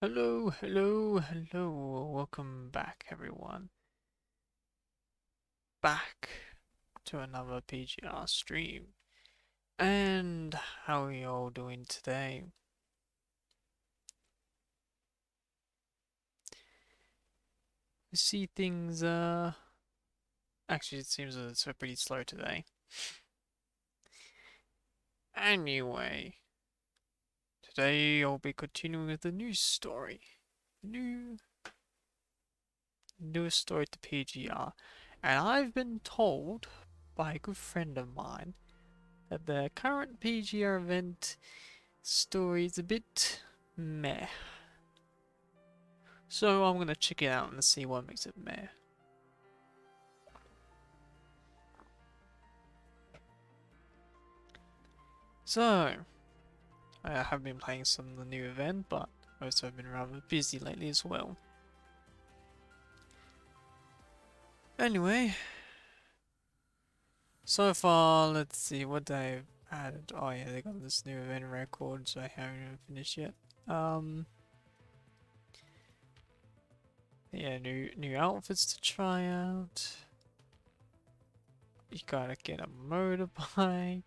Hello, hello, hello. Welcome back, everyone. Back to another PGR stream. And how are you all doing today? I see things, actually it seems that it's pretty slow today. Anyway, today I'll be continuing with the news story. New, Newest story to PGR. And I've been told by a good friend of mine that the current PGR event story is a bit meh. So I'm gonna check it out and see what makes it meh. So, I have been playing some of the new event, but also have been rather busy lately as well. Anyway, so far, let's see what they've added. Oh yeah, they got this new event record, so I haven't even finished yet. Um, yeah, new outfits to try out. You gotta get a motorbike.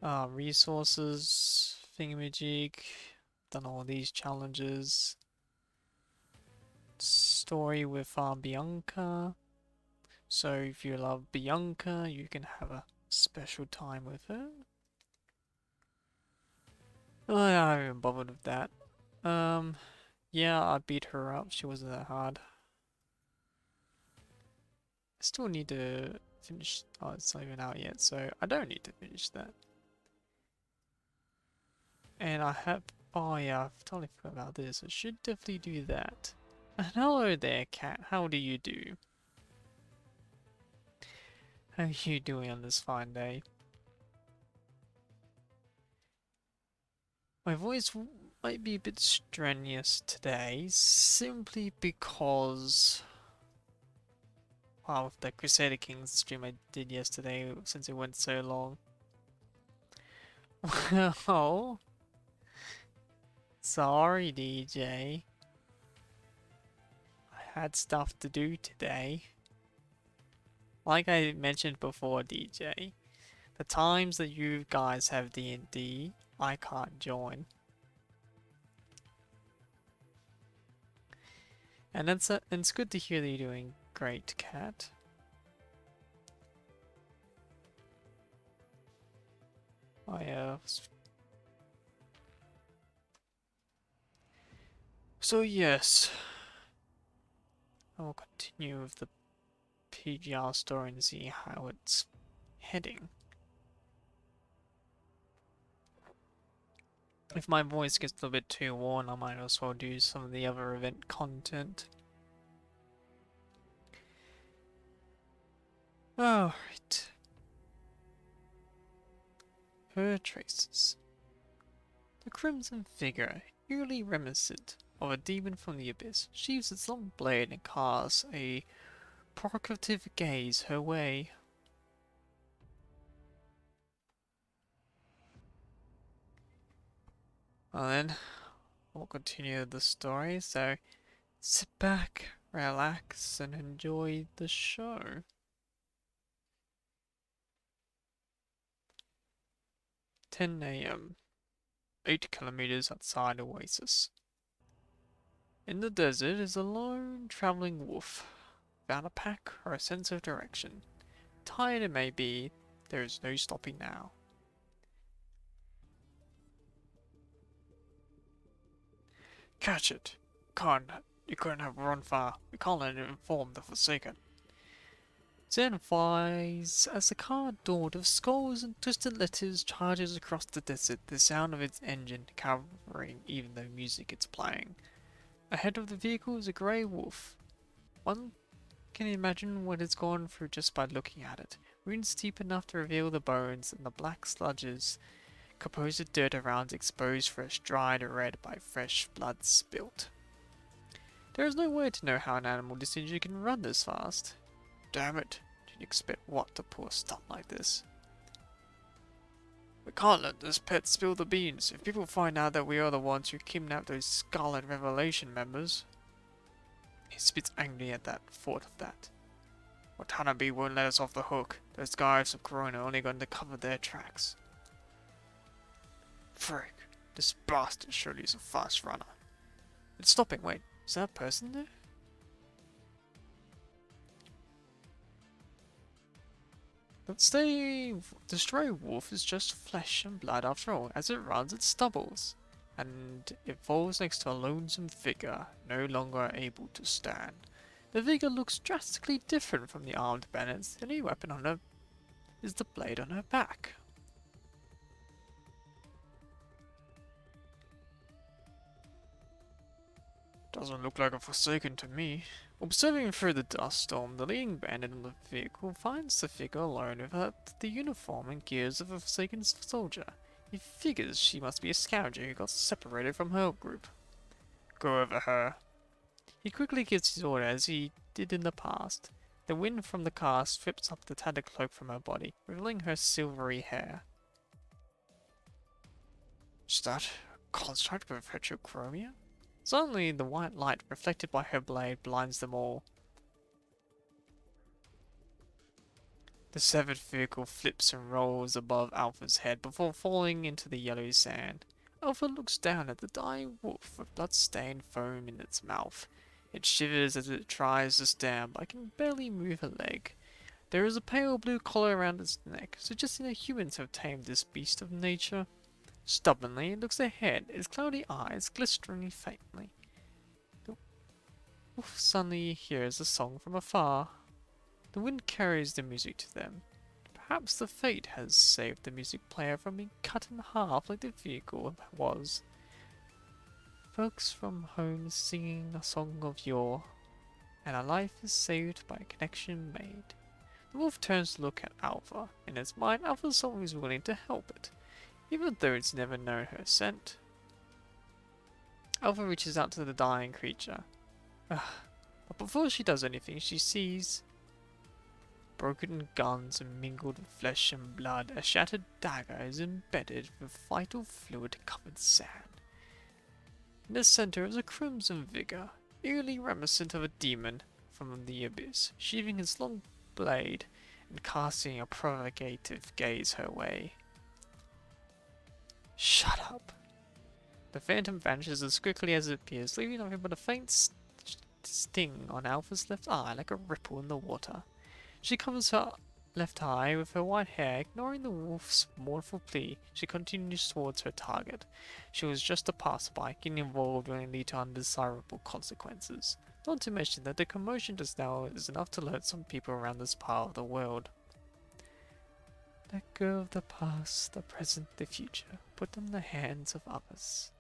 Resources, thingamajig. Done all these challenges. Story with Bianca. So if you love Bianca, you can have a special time with her. Oh, I haven't even bothered with that. Um, yeah, I beat her up. She wasn't that hard. I still need to finish. Oh, it's not even out yet, so I don't need to finish that. And I have. Oh yeah, I've totally forgot about this. I should definitely do that. And hello there, cat. How do you do? How are you doing on this fine day? My voice might be a bit strenuous today, simply because, well, with the Crusader Kings stream I did yesterday, since it went so long. Well, sorry, DJ. I had stuff to do today. Like I mentioned before, DJ, the times that you guys have D&D, I can't join. And it's good to hear that you're doing great, Cat. I So yes, I will continue with the PGR story and see how it's heading. If my voice gets a little bit too worn, I might as well do some of the other event content. Alright. Her traces. The crimson figure, eerily reminiscent of a demon from the abyss, sheaves its long blade and casts a provocative gaze her way. Well then, we'll continue the story, so sit back, relax, and enjoy the show. 10 a.m. 8 kilometers outside Oasis. In the desert is a lone traveling wolf, without a pack or a sense of direction. Tired it may be, there is no stopping now. Catch it! You couldn't have run far. We can't let it inform the Forsaken. Zen flies as the car adorned of skulls and twisted letters charges across the desert, the sound of its engine covering even the music it's playing. Ahead of the vehicle is a grey wolf. One can imagine what it's gone through just by looking at it. Wounds deep enough to reveal the bones and the black sludges composed of dirt around exposed fresh dried red by fresh blood spilt. There is no way to know how an animal this injured can run this fast. Damn it, didn't expect what to pull a stunt like this. We can't let this pet spill the beans. If people find out that we are the ones who kidnapped those Scarlet Revelation members. He spits angrily at that thought of that. Watanabe won't let us off the hook. Those guys of Corona are only going to cover their tracks. Frick, this bastard surely is a fast runner. It's stopping, wait, is that a person there? The stray wolf is just flesh and blood after all. As it runs, it stumbles, and it falls next to a lonesome figure, no longer able to stand. The figure looks drastically different from the armed bandits. The only weapon on her is the blade on her back. Doesn't look like a Forsaken to me. Observing through the dust storm, the leading bandit in the vehicle finds the figure alone without the uniform and gears of a Forsaken soldier. He figures she must be a scavenger who got separated from her group. Go over her. He quickly gives his order as he did in the past. The wind from the car strips up the tattered cloak from her body, revealing her silvery hair. Is that a construct of heterochromia? Suddenly, the white light reflected by her blade blinds them all. The severed vehicle flips and rolls above Alpha's head before falling into the yellow sand. Alpha looks down at the dying wolf with blood-stained foam in its mouth. It shivers as it tries to stand, but can barely move a leg. There is a pale blue collar around its neck, suggesting that humans have tamed this beast of nature. Stubbornly, it looks ahead, its cloudy eyes glistening faintly. The wolf suddenly hears a song from afar. The wind carries the music to them. Perhaps the fate has saved the music player from being cut in half like the vehicle was. Folks from home singing a song of yore, and a life is saved by a connection made. The wolf turns to look at Alpha. In its mind, Alpha is always willing to help it, even though it's never known her scent. Alpha reaches out to the dying creature. But before she does anything, she sees broken guns and mingled flesh and blood. A shattered dagger is embedded with vital fluid-covered sand. In the center is a crimson figure, eerily reminiscent of a demon from the abyss, sheathing his long blade and casting a provocative gaze her way. Shut up! The phantom vanishes as quickly as it appears, leaving nothing but a faint sting on Alpha's left eye like a ripple in the water. She covers her left eye with her white hair, ignoring the wolf's mournful plea. She continues towards her target. She was just a passerby. Getting involved will lead to undesirable consequences. Not to mention that the commotion just now is enough to alert some people around this part of the world. Let go of the past, the present, the future. Put them in the hands of others.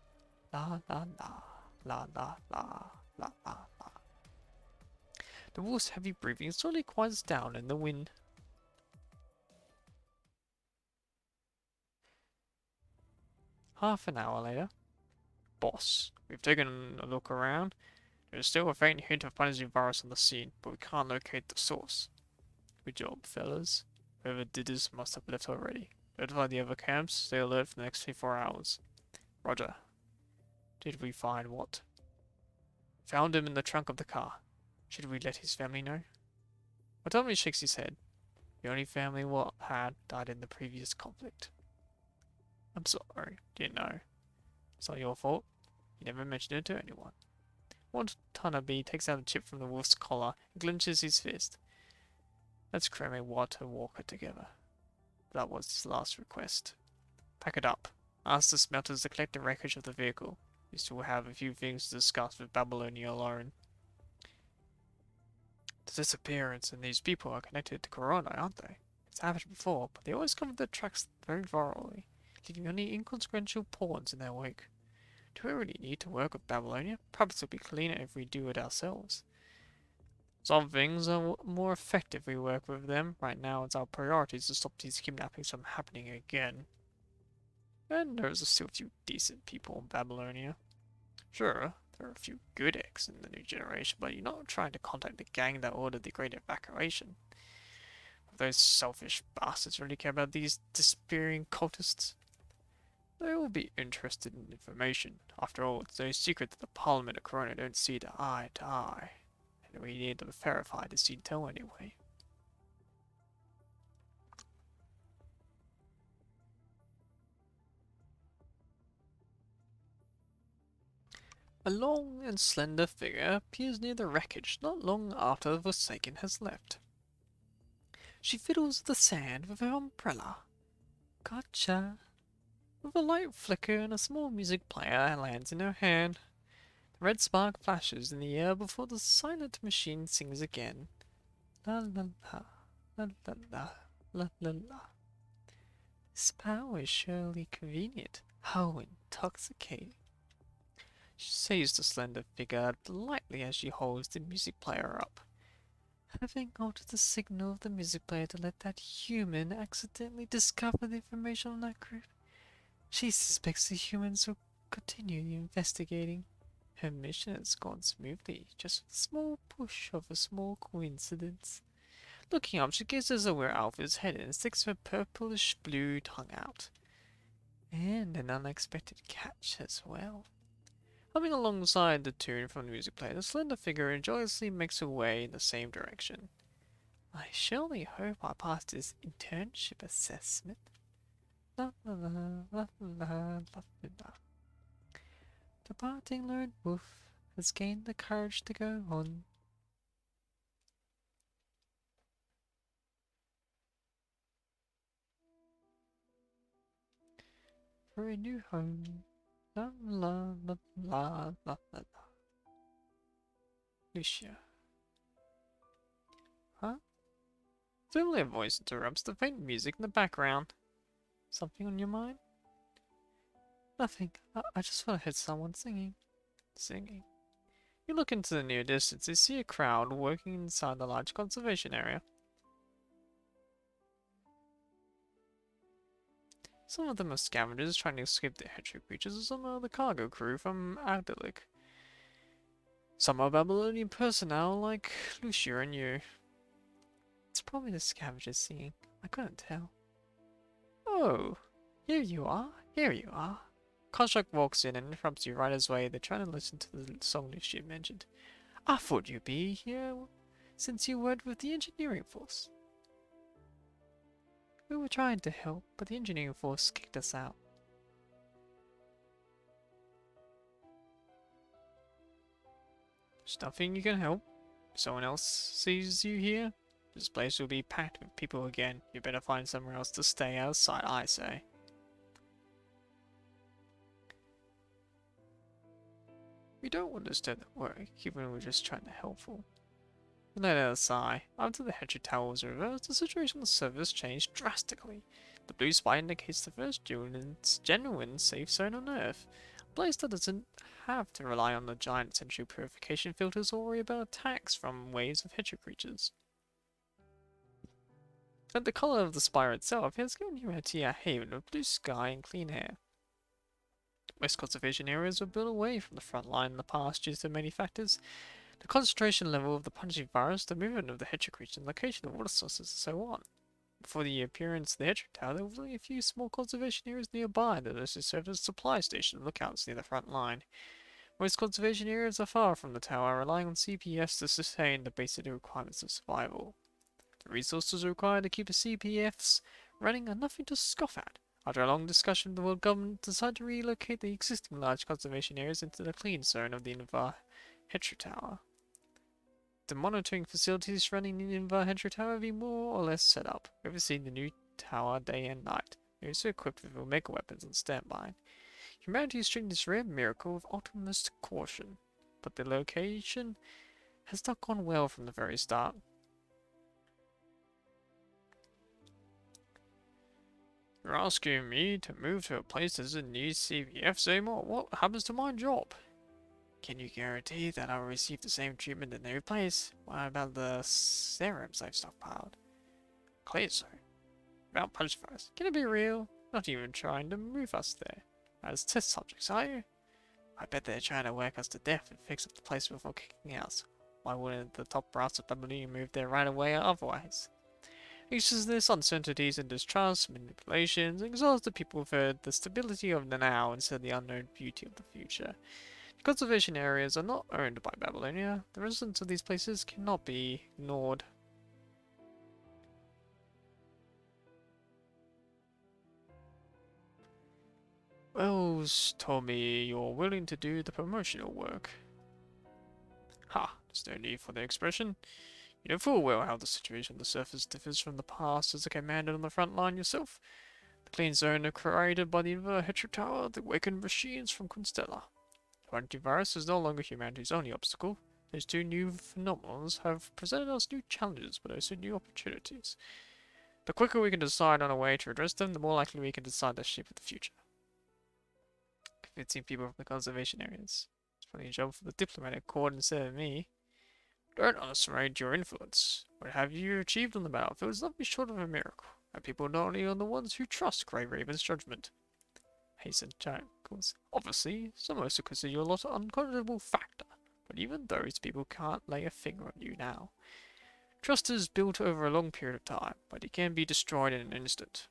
La la la, la la la, la la la. The wolf's heavy breathing slowly quiets down in the wind. Half an hour later. Boss, we've taken a look around. There's still a faint hint of Punishing virus on the scene, but we can't locate the source. Good job, fellas. Whoever did this must have left already. Notify the other camps, stay alert for the next 24 hours. Roger. Did we find what? Found him in the trunk of the car. Should we let his family know? Watanabe shakes his head. The only family Watt had died in the previous conflict. I'm sorry, didn't know. It's not your fault. You never mentioned it to anyone. Watanabe takes out a chip from the wolf's collar and clenches his fist. Let's cremate Watt and Walker together. That was his last request. Pack it up. Ask the smelters to collect the wreckage of the vehicle. We still have a few things to discuss with Babylonia alone. The disappearance and these people are connected to Corona, aren't they? It's happened before, but they always cover their tracks very thoroughly, leaving only inconsequential pawns in their wake. Do we really need to work with Babylonia? Perhaps it would be cleaner if we do it ourselves. Some things are more effective if we work with them. Right now, it's our priority to stop these kidnappings from happening again. And there's still a few decent people in Babylonia. Sure, there are a few good eggs in the new generation, but you're not trying to contact the gang that ordered the great evacuation. If those selfish bastards really care about these disappearing cultists, They will be interested in information. After all, it's no secret that the Parliament of Corona don't see eye to eye. And we need to verify this intel anyway. A long and slender figure appears near the wreckage not long after the Forsaken has left. She fiddles with the sand with her umbrella. Gotcha. With a light flicker and a small music player lands in her hand. The red spark flashes in the air before the silent machine sings again. La la la, la la la, la la la. This power is surely convenient. How intoxicating. She says the slender figure lightly as she holds the music player up. Having altered the signal of the music player to let that human accidentally discover the information on that group, she suspects the humans will continue investigating. Her mission has gone smoothly, just with a small push of a small coincidence. Looking up, she gazes at where Alpha is headed and sticks her purplish blue tongue out. And an unexpected catch as well. Humming alongside the tune from the music player, the slender figure joyously makes her way in the same direction. I surely hope I pass this internship assessment. La la la la la la la. Departing lone wolf has gained the courage to go on. For a new home. La la la la la la. Lucia. Huh? Suddenly a voice interrupts the faint music in the background. Something on your mind? Nothing. I just want to hear someone singing. Singing. You look into the near distance and see a crowd working inside the large conservation area. Some of them are scavengers trying to escape the hedgehog creatures, and some are the cargo crew from Agdalic. Some are Babylonian personnel like Lucia and you. It's probably the scavengers singing. I couldn't tell. Oh, here you are. Here you are. Koshak walks in and interrupts you right away. They're trying to listen to the song Lucia mentioned. I thought you'd be here since you worked with the engineering force. We were trying to help, but the engineering force kicked us out. There's nothing you can help. If someone else sees you here, this place will be packed with people again. You better find somewhere else to stay outside, I say. We don't want to disturb the work, even when we're just trying to be helpful. We let out a sigh. After the Hedgehog Tower was reversed, the situation on the surface changed drastically. The blue spot indicates the first genuine safe zone on Earth. A place that doesn't have to rely on the giant central purification filters or worry about attacks from waves of hedgehog creatures. And the colour of the spire itself has given humanity a haven of blue sky and clean air. Most conservation areas were built away from the front line in the past due to many factors. The concentration level of the punching virus, the movement of the hedgehog creature, the location of water sources, and so on. Before the appearance of the hedgehog tower, there were only a few small conservation areas nearby that also served as a supply station and lookouts near the front line. Most conservation areas are far from the tower, relying on CPFs to sustain the basic requirements of survival. The resources required to keep the CPFs running are nothing to scoff at. After a long discussion, the world government decided to relocate the existing large conservation areas into the clean zone of the Invar Hedgehog Tower. The monitoring facilities running in the Invar Hedgehog Tower have been more or less set up, overseeing the new tower day and night. They are also equipped with omega weapons on standby. Humanity is treating this rare miracle with utmost caution, but the location has not gone well from the very start. You're asking me to move to a place that doesn't need CVF anymore? What happens to my job? Can you guarantee that I'll receive the same treatment in the new place? What about the serums I've stockpiled? Clear zone. About punch fires. Can it be real? Not even trying to move us there. As test subjects, are you? I bet they're trying to work us to death and fix up the place before kicking us. Why wouldn't the top brass of Babylon move there right away otherwise? Anxiousness, uncertainties, and distrust, manipulations, exhaust the people for the stability of the now instead of the unknown beauty of the future. The conservation areas are not owned by Babylonia. The residents of these places cannot be ignored. Wells told me you're willing to do the promotional work. Ha, there's no need for the expression. You know full well how the situation on the surface differs from the past as a commander on the front line yourself. The clean zone are created by the Inverhetro Tower, the awakened machines from Constella. The antivirus is no longer humanity's only obstacle. These two new phenomena have presented us new challenges, but also new opportunities. The quicker we can decide on a way to address them, the more likely we can decide the shape of the future. Convincing people from the conservation areas. It's probably a job for the diplomatic corps instead of me. Don't underestimate your influence. What have you achieved on the battlefield is nothing short of a miracle, and people not only are the ones who trust Grey Raven's judgment. Hastened Jackals. Obviously, some also consider you a lot of uncontrollable factor, but even those people can't lay a finger on you now. Trust is built over a long period of time, but it can be destroyed in an instant.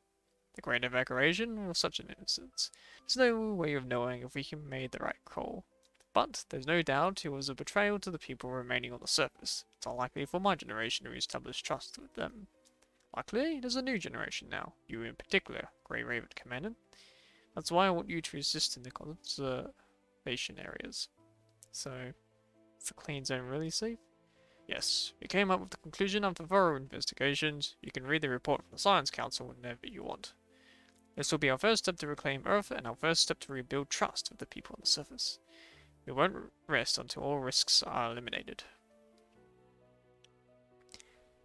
The Great Evacuation was such an instance. There's no way of knowing if we made the right call. But there's no doubt it was a betrayal to the people remaining on the surface. It's unlikely for my generation to re-establish trust with them. Luckily, there's a new generation now, you in particular, Grey Raven Commander. That's why I want you to resist in the conservation areas. So, is the clean zone really safe? Yes, we came up with the conclusion after thorough investigations. You can read the report from the Science Council whenever you want. This will be our first step to reclaim Earth and our first step to rebuild trust with the people on the surface. We won't rest until all risks are eliminated.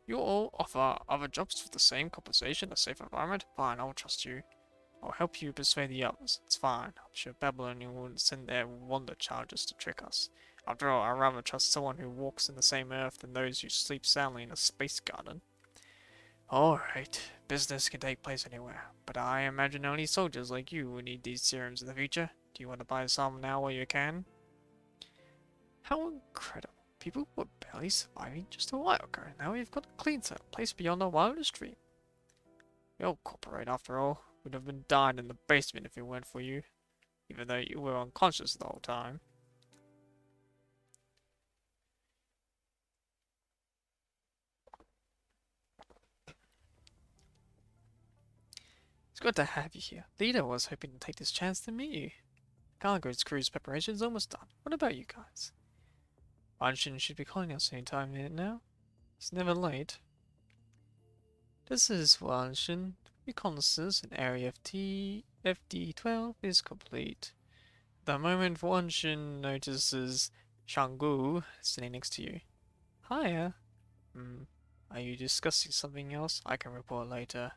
You all offer other jobs for the same compensation, a safe environment? Fine, I'll trust you. I'll help you persuade the others. It's fine. I'm sure Babylonia wouldn't send their wonder charges to trick us. After all, I'd rather trust someone who walks in the same earth than those who sleep soundly in a space garden. Alright, business can take place anywhere, but I imagine only soldiers like you will need these serums in the future. Do you want to buy some now while you can? How incredible. People were barely surviving just a while ago. Now we've got a clean set, place beyond our wildest dream. We all cooperate after all. We'd have been dying in the basement if it weren't for you. Even though you were unconscious the whole time. It's good to have you here. Leader was hoping to take this chance to meet you. Cargo's cruise preparation's almost done. What about you guys? Anshin should be calling us any time now. He's never late. This is Anshin. Reconnaissance in Area FD12 is complete. The moment Anshin notices Shanggu sitting next to you. Hiya. Are you discussing something else? I can report later.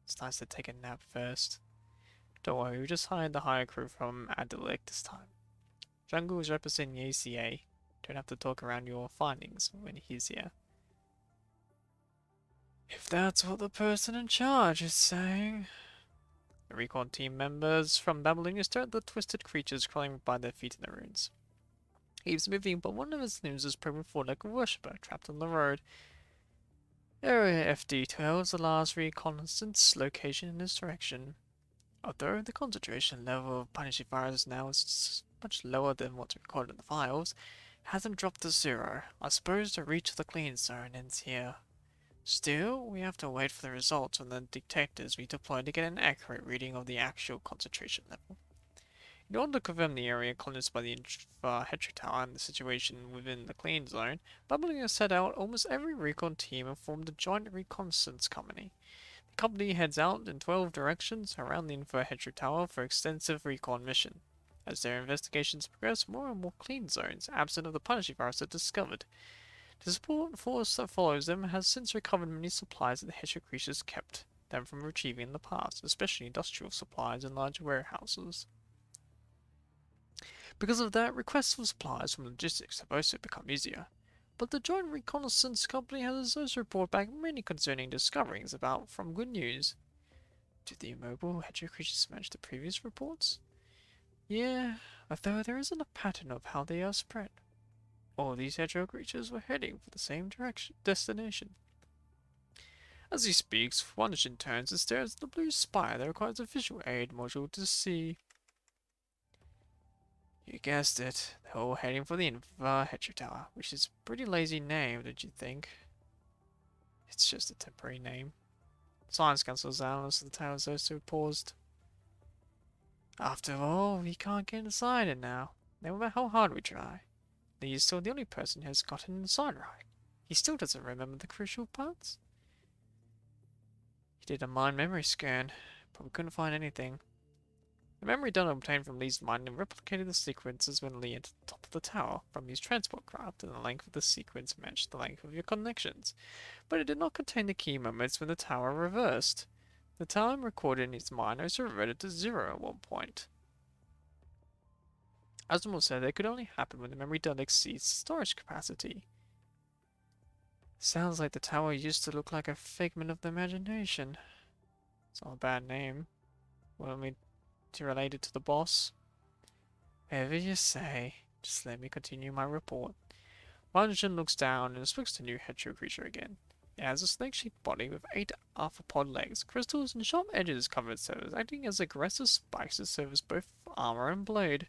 It's nice to take a nap first. Don't worry, we just hired the hire crew from Adelaide this time. Shanggu is representing the ACA. Don't have to talk around your findings when he's here. If that's what the person in charge is saying. The recon team members from Babylonia stare at the twisted creatures crawling by their feet in the ruins. He keeps moving, but one of his limbs is probing forward like a worshipper trapped on the road. Area FD12 is the last reconnaissance location in this direction. Although the concentration level of punishing virus now is much lower than what's recorded in the files, it hasn't dropped to zero. I suppose the reach of the clean zone ends here. Still, we have to wait for the results from the detectors we deploy to get an accurate reading of the actual concentration level. In order to confirm the area cleansed by the Inverhetro Tower and the situation within the clean zone, Babylonia set out almost every recon team and formed a joint reconnaissance company. The company heads out in 12 directions around the Inverhetro Tower for extensive recon mission. As their investigations progress, more and more clean zones absent of the punishing virus are discovered. The support force that follows them has since recovered many supplies that the Hetro creatures kept them from retrieving in the past, especially industrial supplies in large warehouses. Because of that, requests for supplies from logistics have also become easier. But the Joint Reconnaissance Company has also reported back many concerning discoveries about from good news. Did the immobile Hetro creatures match the previous reports? Yeah, although there isn't a pattern of how they are spread. All these Hetro creatures were heading for the same destination. As he speaks, Wandershin turns and stares at the blue spire that requires a visual aid module to see. You guessed it. They're all heading for the Infrahetcher Tower, which is a pretty lazy name, don't you think? It's just a temporary name. Science Council's analysts of the tower also paused. After all, we can't get inside it now, no matter how hard we try. Lee is still the only person who has gotten inside right. He still doesn't remember the crucial parts. He did a mind memory scan, but we couldn't find anything. The memory data obtained from Lee's mind and replicated the sequences when Lee entered the top of the tower from his transport craft, and the length of the sequence matched the length of your connections, but it did not contain the key moments when the tower reversed. The time recorded in his mind also reverted to 0 at one point. Asimov said that it could only happen when the memory data exceeds storage capacity. Sounds like the tower used to look like a figment of the imagination. It's not a bad name. Want me to relate it to the boss? Whatever you say. Just let me continue my report. Wanjin looks down and inspects the new hetero creature again. It has a snake-shaped body with 8 arthropod legs, crystals and sharp edges cover its surface, acting as aggressive spikes that serve as both armor and blade.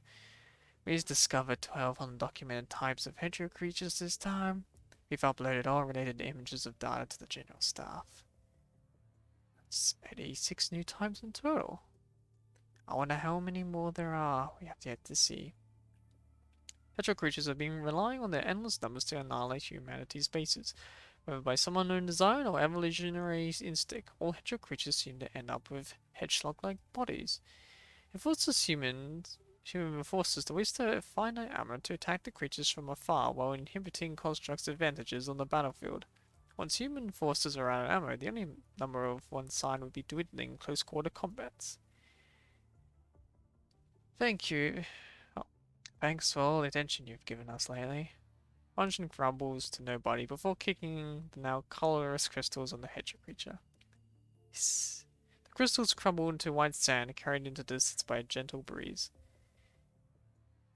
We've discovered 12 undocumented types of hetero creatures this time. We've uploaded all related images of data to the general staff. That's 86 new types in total. I wonder how many more there are. We have yet to see. Hetero creatures have been relying on their endless numbers to annihilate humanity's bases. Whether by some unknown design or evolutionary instinct, all hetero creatures seem to end up with hedgehog-like bodies. It forces human forces to waste their finite ammo to attack the creatures from afar while inhibiting constructs' advantages on the battlefield. Once human forces are out of ammo, the only number of one side would be dwindling in close-quarter combats. Thank you. Oh, thanks for all the attention you've given us lately. Bunchen grumbles to nobody before kicking the now colorless crystals on the hetero creature. Hiss. The crystals crumble into white sand, carried into distance by a gentle breeze.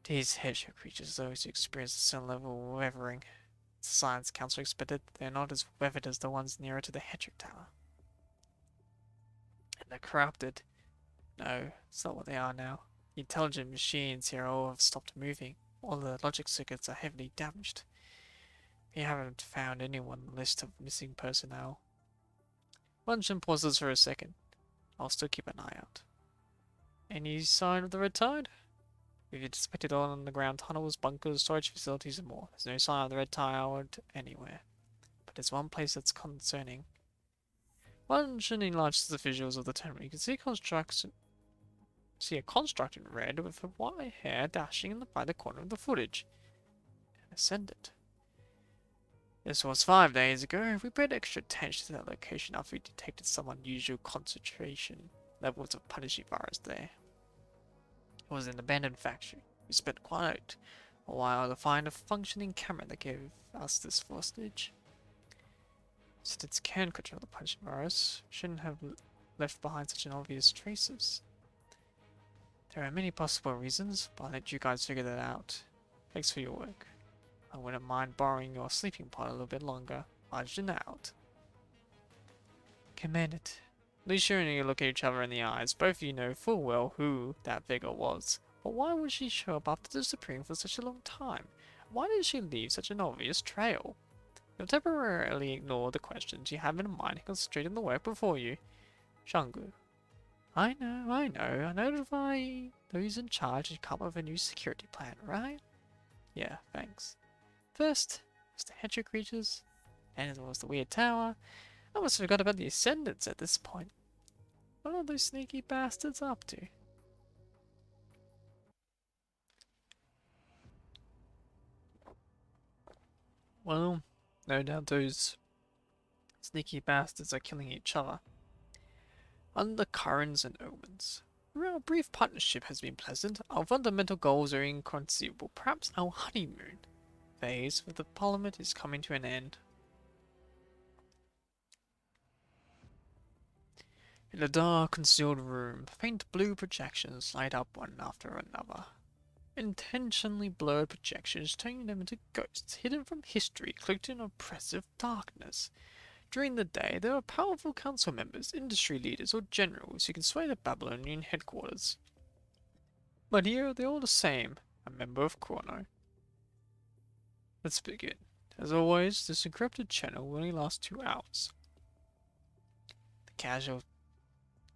These hetero creatures always experience a certain level of weathering. The Science Council expected they're not as weathered as the ones nearer to the hetero tower. And they're corrupted. No, it's not what they are now. The intelligent machines here all have stopped moving. All the logic circuits are heavily damaged. We haven't found anyone on the list of missing personnel. Bunchen pauses for a second. I'll still keep an eye out. Any sign of the red tide? We've inspected all underground tunnels, bunkers, storage facilities, and more. There's no sign of the red tide anywhere. But there's one place that's concerning. Bunchen enlarges the visuals of the tunnel. You can see a construct in red with a white hair dashing in the right corner of the footage. An ascendant. This was 5 days ago. We paid extra attention to that location after we detected some unusual concentration levels of punishing virus there. It was an abandoned factory. We spent quite a while to find a functioning camera that gave us this footage. Since it can control the punishing virus, we shouldn't have left behind such an obvious traces. There are many possible reasons, but I'll let you guys figure that out. Thanks for your work. I wouldn't mind borrowing your sleeping pod a little bit longer. Margin out. Command it. Lucia and you look at each other in the eyes. Both of you know full well who that figure was. But why would she show up after disappearing for such a long time? Why did she leave such an obvious trail? You'll temporarily ignore the questions you have in mind and concentrate on the work before you. Shangu. I know. I notify those in charge and come up with a new security plan, right? Yeah, thanks. First, was the hetero creatures, and it was the weird tower. I almost forgot about the Ascendants at this point. What are those sneaky bastards up to? Well, no doubt those sneaky bastards are killing each other. Undercurrents and omens. Our brief partnership has been pleasant. Our fundamental goals are inconceivable. Perhaps our honeymoon phase with the Parliament is coming to an end. In a dark, concealed room, faint blue projections light up one after another. Intentionally blurred projections, turning them into ghosts, hidden from history, cloaked in oppressive darkness. During the day, there are powerful council members, industry leaders, or generals who can sway the Babylonian headquarters. But here, they're all the same, a member of Chrono. Let's begin. As always, this encrypted channel will only last 2 hours. The casual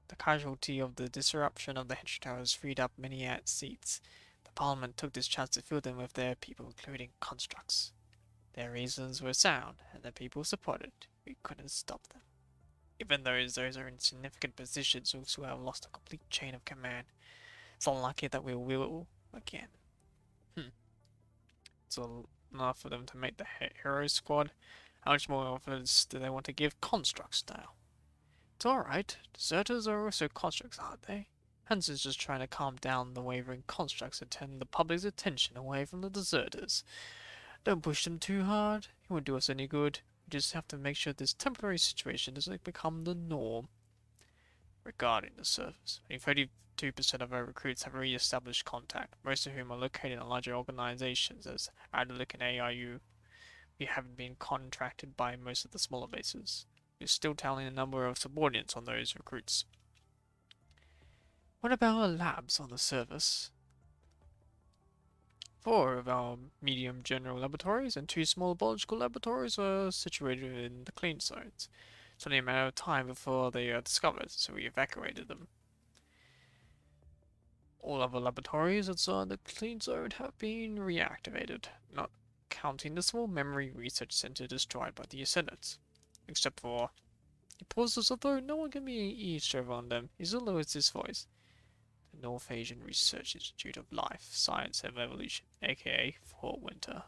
The casualty of the disruption of the Hedge Towers freed up many seats. The Parliament took this chance to fill them with their people, including constructs. Their reasons were sound, and the people supported. We couldn't stop them. Even those are in significant positions also have lost a complete chain of command. It's unlucky that we will again. It's enough for them to make the hero squad. How much more offers do they want to give construct style? It's alright. Deserters are also constructs, aren't they? Hansen's just trying to calm down the wavering constructs and turn the public's attention away from the deserters. Don't push them too hard. It won't do us any good. We just have to make sure this temporary situation doesn't become the norm. Regarding the service, only 32% of our recruits have re-established contact, most of whom are located in larger organizations as Adelic and AIU. We haven't been contracted by most of the smaller bases. We're still tallying the number of subordinates on those recruits. What about our labs on the service? 4 of our medium general laboratories and 2 small biological laboratories are situated in the clean zones. It's only a matter of time before they are discovered, so we evacuated them. All other laboratories outside the clean zone have been reactivated, not counting the small memory research center destroyed by the Ascendants. Except for... He pauses, although no one can be eavesdropping on them. He still lowers his voice. The North Asian Research Institute of Life, Science and Evolution, aka Fort Winter.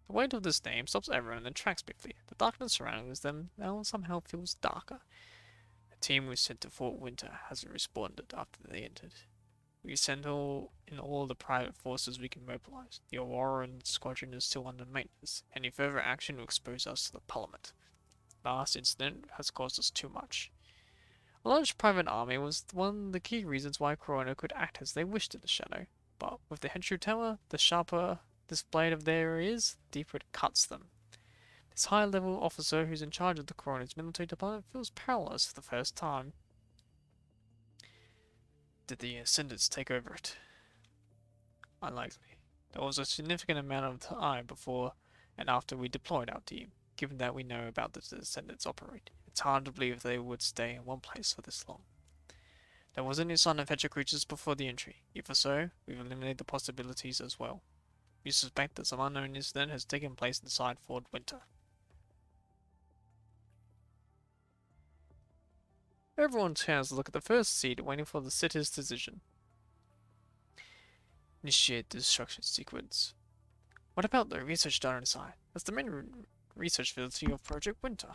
The weight of this name stops everyone in their tracks briefly. The darkness surrounding them now somehow feels darker. The team we sent to Fort Winter hasn't responded after they entered. We sent in all the private forces we can mobilize. The Auroran squadron is still under maintenance. Any further action will expose us to the Parliament. The last incident has caused us too much. A large private army was one of the key reasons why Corona could act as they wished in the shadow, but with the Henshu Tower, the sharper this blade of theirs is, the deeper it cuts them. This high-level officer who's in charge of the Corona's military department feels powerless for the first time. Did the Ascendants take over it? Unlikely. There was a significant amount of time before and after we deployed our team. Given that we know about the Descendants operate, it's hard to believe they would stay in one place for this long. There wasn't any sign of Hedger creatures before the entry. If so, we've eliminated the possibilities as well. We suspect that some unknown incident has taken place inside Fort Winter. Everyone turns to look at the first seat, waiting for the sitter's decision. Initiate the destruction sequence. What about the research data inside? That's the main research facility of Project Winter.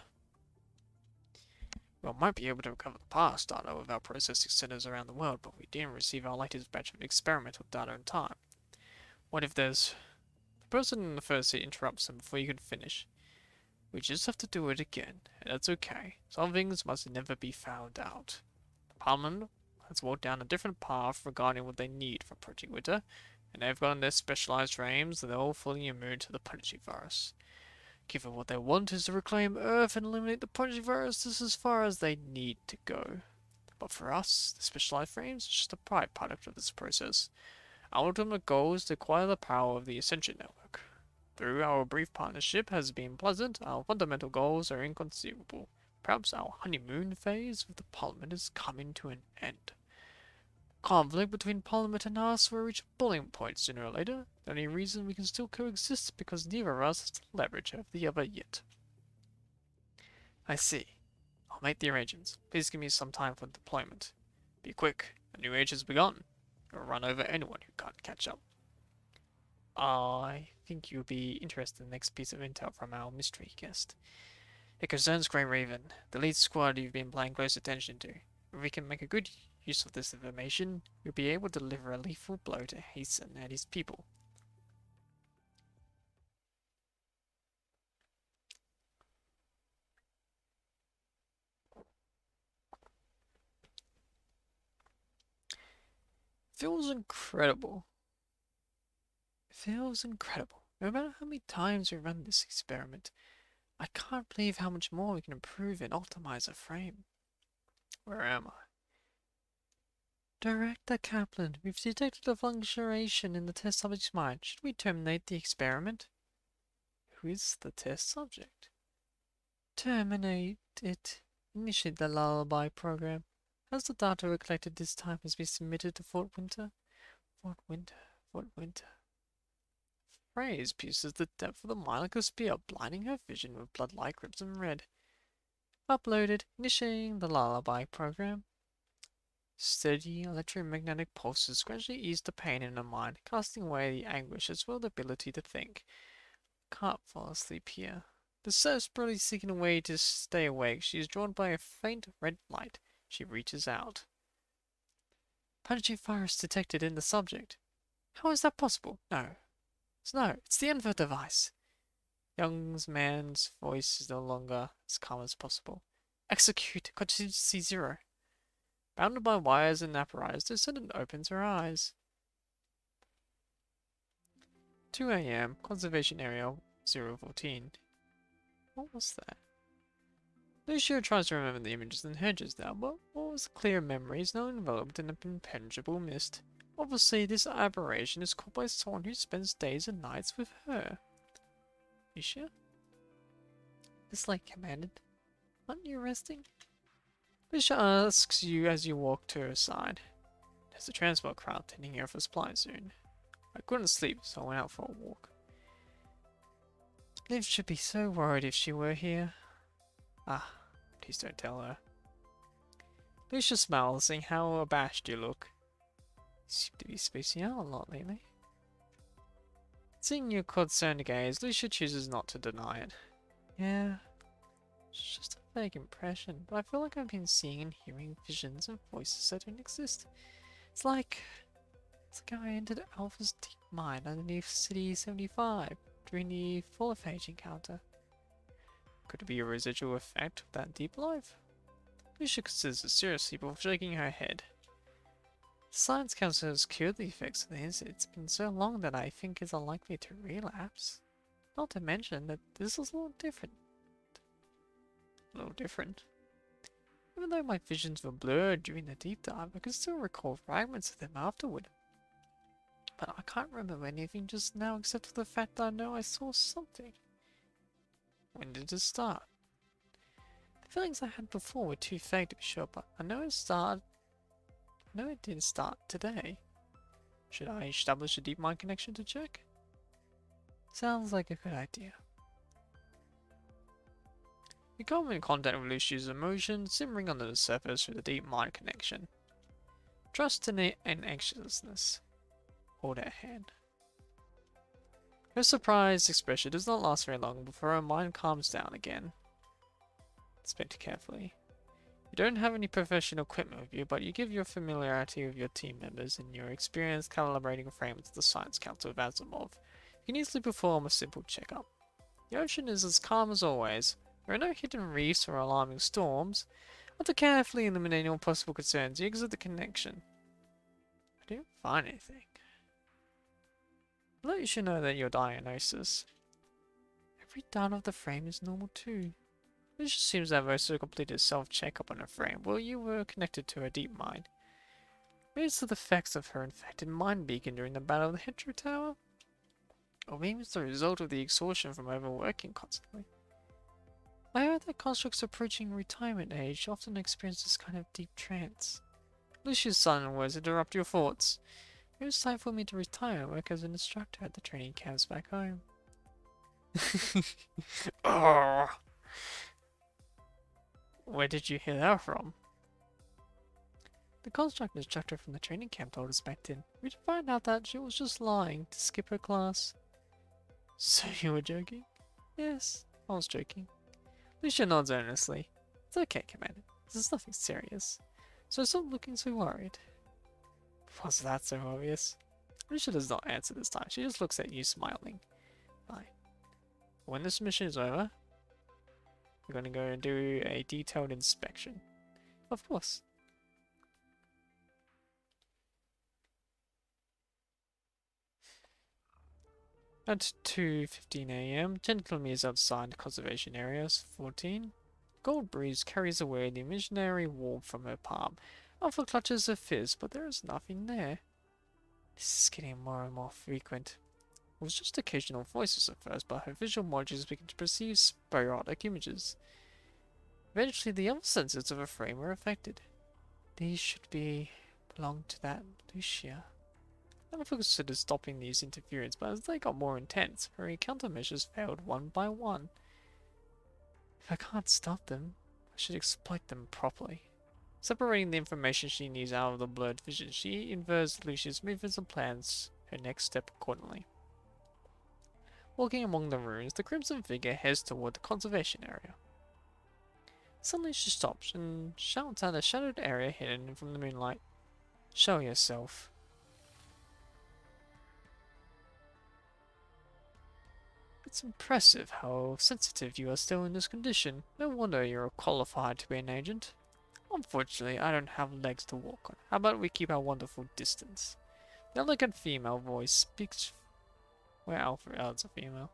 We might be able to recover the past data with our processing centers around the world, but we didn't receive our latest batch of experimental data in time. What if there's... The person in the first seat interrupts him before you can finish. We just have to do it again, and that's okay. Some things must never be found out. The Parliament has walked down a different path regarding what they need from Project Winter, and they've gotten their specialized frames, and they're all fully immune to the Punishy virus. Given what they want is to reclaim Earth and eliminate the Punishy virus, this is as far as they need to go. But for us, the specialized frames are just a byproduct of this process. Our ultimate goal is to acquire the power of the Ascension Network. Though our brief partnership has been pleasant, our fundamental goals are inconceivable. Perhaps our honeymoon phase with the Parliament is coming to an end. Conflict between Parliament and us will reach a boiling point sooner or later. The only reason we can still coexist is because neither of us has the leverage over the other yet. I see. I'll make the arrangements. Please give me some time for deployment. Be quick. A new age has begun. You'll run over anyone who can't catch up. I think you'll be interested in the next piece of intel from our mystery guest. It concerns Grey Raven, the lead squad you've been paying close attention to. If we can make a good use of this information, you'll be able to deliver a lethal blow to Hasten and his people. Feels incredible. Feels incredible. No matter how many times we run this experiment, I can't believe how much more we can improve and optimize a frame. Where am I? Director Kaplan, we've detected a fluctuation in the test subject's mind. Should we terminate the experiment? Who is the test subject? Terminate it. Initiate the lullaby program. Has the data we collected this time has been submitted to Fort Winter? Fort Winter, Fort Winter. Phrase pierces the depth of the mind like a spear, blinding her vision with blood like crimson red. Uploaded. Initiating the lullaby program. Steady electromagnetic pulses gradually ease the pain in her mind, casting away the anguish as well as the ability to think. Can't fall asleep here. Desperately seeking a way to stay awake, she is drawn by a faint red light. She reaches out. Pungent virus detected in the subject. How is that possible? No. It's the info device. Young man's voice is no longer as calm as possible. Execute contingency 0. Bounded by wires and apparatus, the descendant opens her eyes. 2 a.m. Conservation Area 014. What was that? Lucia tries to remember the images and hedges now, but what was the clear memory is now enveloped in an impenetrable mist. Obviously, this aberration is caused by someone who spends days and nights with her. Lucia? This like commanded. Aren't you resting? Lucia asks you as you walk to her side. There's a transport crowd tending here for supply soon. I couldn't sleep, so I went out for a walk. Liv should be so worried if she were here. Ah, please don't tell her. Lucia smiles, seeing how abashed you look. You seem to be spacing out a lot lately. Seeing your concerned gaze, Lucia chooses not to deny it. Yeah, it's just a vague impression, but I feel like I've been seeing and hearing visions and voices that don't exist. It's like how I entered Alpha's deep mine underneath City 75 during the Full of Age encounter. Could it be a residual effect of that deep life? Lucia considers it seriously before shaking her head. The Science Council has cured the effects of the incident. It's been so long that I think it's unlikely to relapse. Not to mention that this is a little different. Even though my visions were blurred during the deep dive, I can still recall fragments of them afterward. But I can't remember anything just now except for the fact that I know I saw something. When did it start? The feelings I had before were too vague to be sure, but I know it didn't start today. Should I establish a deep mind connection to check? Sounds like a good idea. You come in contact with Lucia's emotions simmering under the surface through the deep mind connection. Trust and anxiousness. Hold her hand. Her surprised expression does not last very long before her mind calms down again. Inspect carefully. You don't have any professional equipment with you, but you give your familiarity with your team members and your experience calibrating frames of the Science Council of Asimov. You can easily perform a simple checkup. The ocean is as calm as always. There are no hidden reefs or alarming storms. After carefully eliminating all possible concerns, you exit the connection. I didn't find anything. I'll let you should know that your diagnosis. Every data of the frame is normal too. It just seems that also completed a self-checkup on her frame while you were connected to her deep mind. Maybe it's the effects of her infected mind beacon during the battle of the Hedgerow Tower? Or maybe it's the result of the exhaustion from overworking constantly. I heard that constructs approaching retirement age often experience this kind of deep trance. Lucia's sudden words interrupt your thoughts. It was time for me to retire and work as an instructor at the training camps back home. Oh. Where did you hear that from? The construct instructor from the training camp told us back then. We did find out that she was just lying to skip her class. So you were joking? Yes, I was joking. Lucia nods earnestly. It's okay, Commander. This is nothing serious. So stop looking so worried. Was that so obvious? Lucia does not answer this time. She just looks at you smiling. Fine. When this mission is over, we're going to go and do a detailed inspection. Of course. At 2:15 a.m., 10 kilometers outside the conservation area, 14, Gold breeze carries away the imaginary warmth from her palm. Alpha clutches her fist, but there is nothing there. This is getting more and more frequent. It was just occasional voices at first, but her visual modules begin to perceive sporadic images. Eventually, the other senses of her frame are affected. These should belong to that Lucia. Alpha considered stopping these interference, but as they got more intense, her countermeasures failed one by one. If I can't stop them, I should exploit them properly. Separating the information she needs out of the blurred vision, she invers Lucia's movements and plans her next step accordingly. Walking among the ruins, the crimson figure heads toward the conservation area. Suddenly she stops and shouts at a shadowed area hidden from the moonlight. Show yourself. It's impressive how sensitive you are still in this condition. No wonder you're qualified to be an agent. Unfortunately, I don't have legs to walk on. How about we keep our wonderful distance? The elegant female voice speaks where Alpha is a female.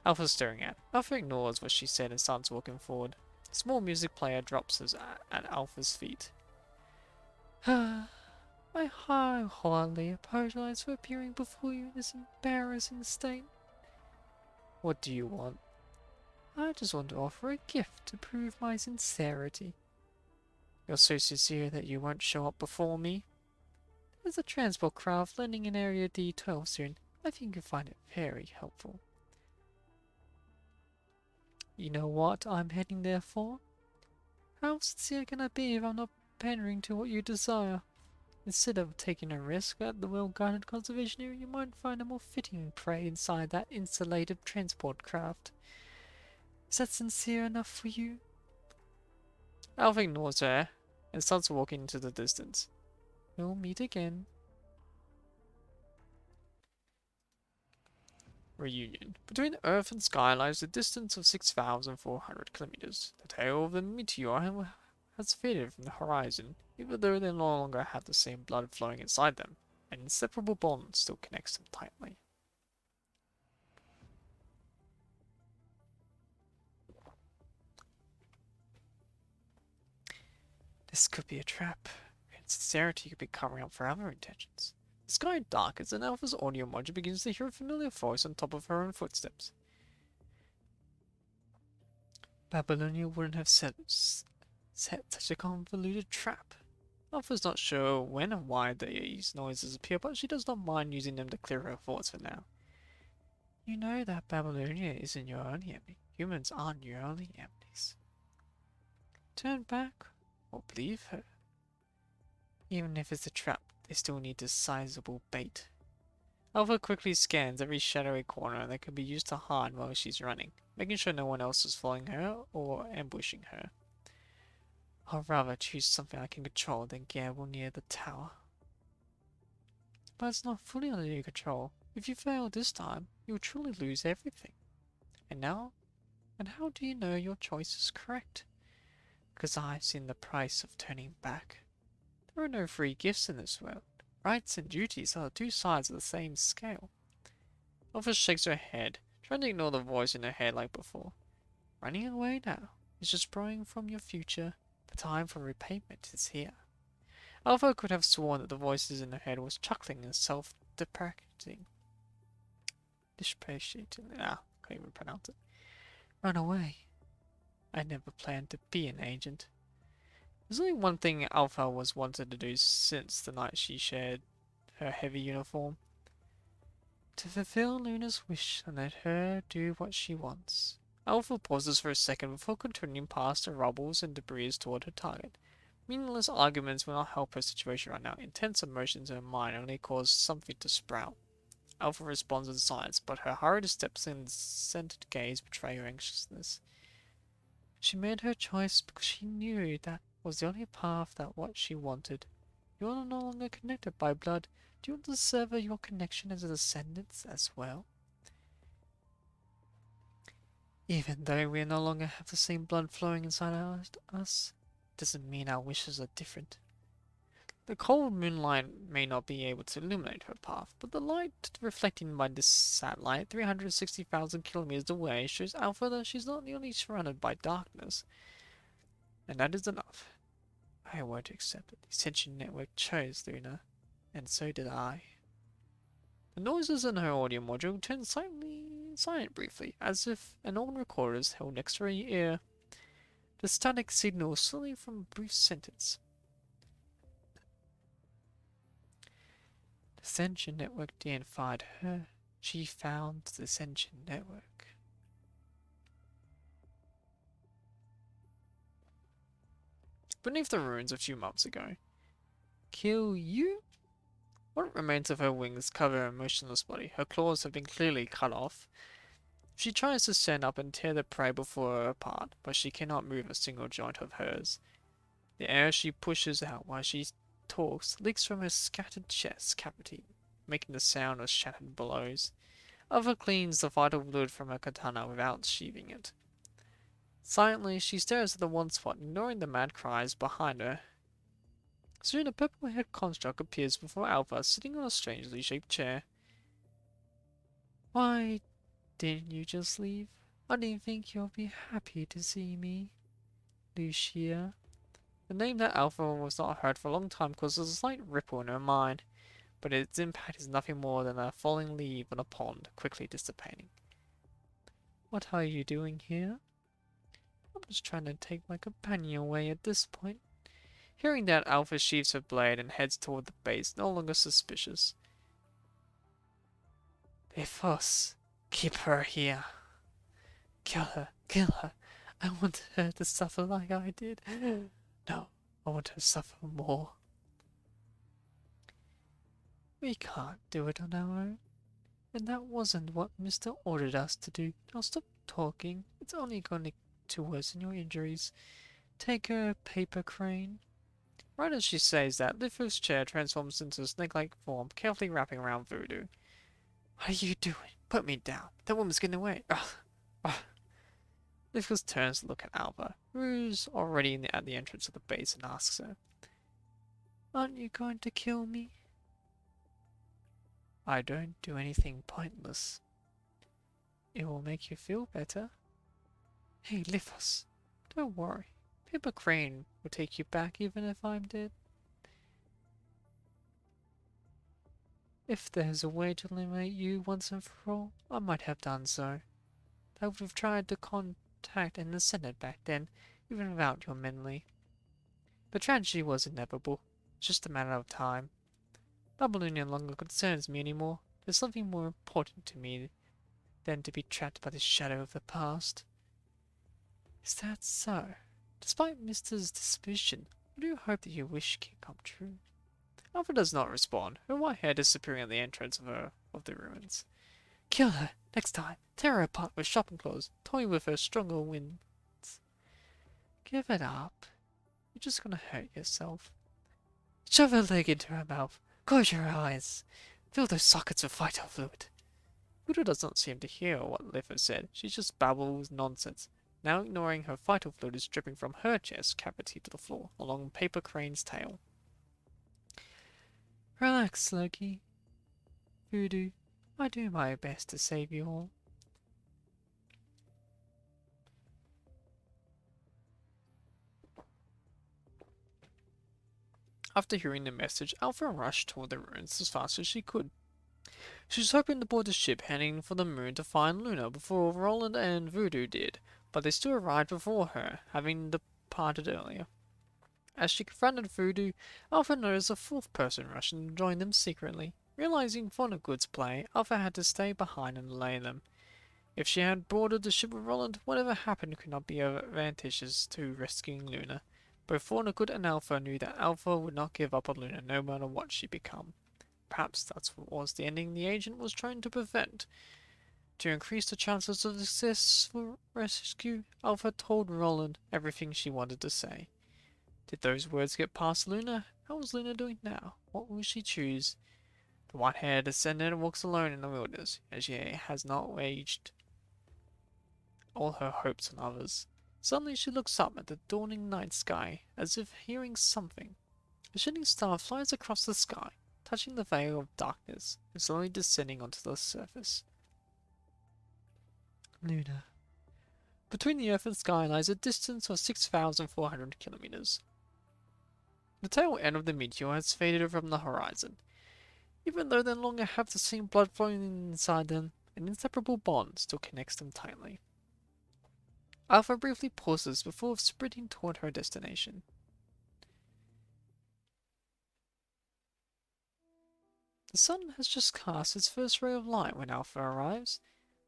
Alpha's staring at. Alpha ignores what she said and starts walking forward. A small music player drops at Alpha's feet. I wholeheartedly apologize for appearing before you in this embarrassing state. What do you want? I just want to offer a gift to prove my sincerity. You're so sincere that you won't show up before me? There's a transport craft landing in Area D12 soon. I think you'll find it very helpful. You know what I'm heading there for? How sincere can I be if I'm not pandering to what you desire? Instead of taking a risk at the well-guarded conservation area, you might find a more fitting prey inside that insulated transport craft. Is that sincere enough for you? Alpha ignores her and starts walking into the distance. We'll meet again. Reunion. Between Earth and sky lies a distance of 6,400 kilometers. The tail of the meteor has faded from the horizon, even though they no longer have the same blood flowing inside them. An inseparable bond still connects them tightly. This could be a trap. Sincerity could be covering up for other intentions. The sky darkens and Alpha's audio module begins to hear a familiar voice on top of her own footsteps. Babylonia wouldn't have set such a convoluted trap. Alpha's not sure when and why these noises appear, but she does not mind using them to clear her thoughts for now. You know that Babylonia isn't your only enemy. Humans aren't your only enemies. Turn back or believe her. Even if it's a trap, they still need a sizable bait. Alpha quickly scans every shadowy corner that could be used to hide while she's running, making sure no one else is following her or ambushing her. I'd rather choose something I can control than gamble near the tower. But it's not fully under your control. If you fail this time, you'll truly lose everything. And how do you know your choice is correct? Because I've seen the price of turning back. There are no free gifts in this world. Rights and duties are the two sides of the same scale. Alpha shakes her head, trying to ignore the voice in her head like before. Running away now is just borrowing from your future. The time for repayment is here. Alpha could have sworn that the voices in her head was chuckling and self-deprecating. Can't even pronounce it. Run away. I never planned to be an agent. There's only one thing Alpha was wanted to do since the night she shared her heavy uniform. To fulfill Luna's wish and let her do what she wants. Alpha pauses for a second before continuing past the rubbles and debris toward her target. Meaningless arguments will not help her situation right now. Intense emotions in her mind only cause something to sprout. Alpha responds in silence, but her hurried steps and centered gaze betray her anxiousness. She made her choice because she knew that was the only path that what she wanted. You are no longer connected by blood. Do you want to sever your connection as a descendant as well? Even though we no longer have the same blood flowing inside us, doesn't mean our wishes are different. The cold moonlight may not be able to illuminate her path, but the light reflecting by this satellite 360,000 kilometers away shows Alpha that she's not nearly surrounded by darkness. And that is enough. I won't accept it. The Ascension Network chose Luna, and so did I. The noises in her audio module turned slightly silent briefly, as if an old recorder is held next to her ear. The static signal slowly from a brief sentence. The Ascension Network deified her. She found the Ascension Network. Beneath the ruins a few months ago. Kill you? What remains of her wings cover her motionless body. Her claws have been clearly cut off. She tries to stand up and tear the prey before her apart, but she cannot move a single joint of hers. The air she pushes out while she talks leaks from her scattered chest cavity, making the sound of shattered blows. Alpha cleans the vital fluid from her katana without sheathing it. Silently, she stares at the one spot, ignoring the mad cries behind her. Soon a purple-haired construct appears before Alpha, sitting on a strangely shaped chair. Why didn't you just leave? I didn't think you'll be happy to see me. Lucia. The name that Alpha was not heard for a long time causes a slight ripple in her mind, but its impact is nothing more than a falling leaf on a pond, quickly dissipating. What are you doing here? I'm just trying to take my companion away at this point. Hearing that, Alpha sheaves her blade and heads toward the base, no longer suspicious. VODS, keep her here. Kill her, kill her. I want her to suffer like I did. No, I want her to suffer more. We can't do it on our own. And that wasn't what Mr. ordered us to do. Now stop talking. It's only going to worsen your injuries. Take her, paper crane. Right as she says that, Litho's chair transforms into a snake-like form, carefully wrapping around Voodoo. What are you doing? Put me down. That woman's getting away. Ugh. Ugh. Litho turns to look at Alpha, who's already at the entrance of the base, and asks her, Aren't you going to kill me? I don't do anything pointless. It will make you feel better. Hey, Lithos, don't worry. Paper Crane will take you back even if I'm dead. If there's a way to eliminate you once and for all, I might have done so. I would have tried to contact and send it back then, even without your memory. The tragedy was inevitable, just a matter of time. Babaloo no longer concerns me anymore. There's something more important to me than to be trapped by the shadow of the past. Is that so? Despite Mr.'s suspicion, I do hope that your wish can come true. Alpha does not respond, her white hair disappearing at the entrance of the ruins. Kill her, next time. Tear her apart with sharpened claws, toy with her stronger winds. Give it up. You're just gonna hurt yourself. Shove her leg into her mouth. Close your eyes. Fill those sockets with vital fluid. Buddha does not seem to hear what Litho said. She just babbles nonsense, now ignoring her vital fluid is dripping from her chest cavity to the floor, along Paper Crane's tail. Relax, Sluggy. Voodoo, I do my best to save you all. After hearing the message, Alpha rushed toward the ruins as fast as she could. She was hoping to board the ship heading for the moon to find Luna before Roland and Voodoo did, but they still arrived before her, having departed earlier. As she confronted Voodoo, Alpha noticed a fourth person rushing to join them secretly. Realizing for no good's play, Alpha had to stay behind and delay them. If she had boarded the ship with Roland, whatever happened could not be advantageous to rescuing Luna. Both Thornagood and Alpha knew that Alpha would not give up on Luna no matter what she became. Perhaps that was the ending the agent was trying to prevent. To increase the chances of successful rescue, Alpha told Roland everything she wanted to say. Did those words get past Luna? How was Luna doing now? What will she choose? The white-haired descendant walks alone in the wilderness, and she has not waged all her hopes on others. Suddenly she looks up at the dawning night sky, as if hearing something. A shooting star flies across the sky, touching the veil of darkness and slowly descending onto the surface. Luna. Between the Earth and sky lies a distance of 6,400 kilometers. The tail end of the meteor has faded from the horizon. Even though they no longer have the same blood flowing inside them, an inseparable bond still connects them tightly. Alpha briefly pauses before sprinting toward her destination. The sun has just cast its first ray of light when Alpha arrives.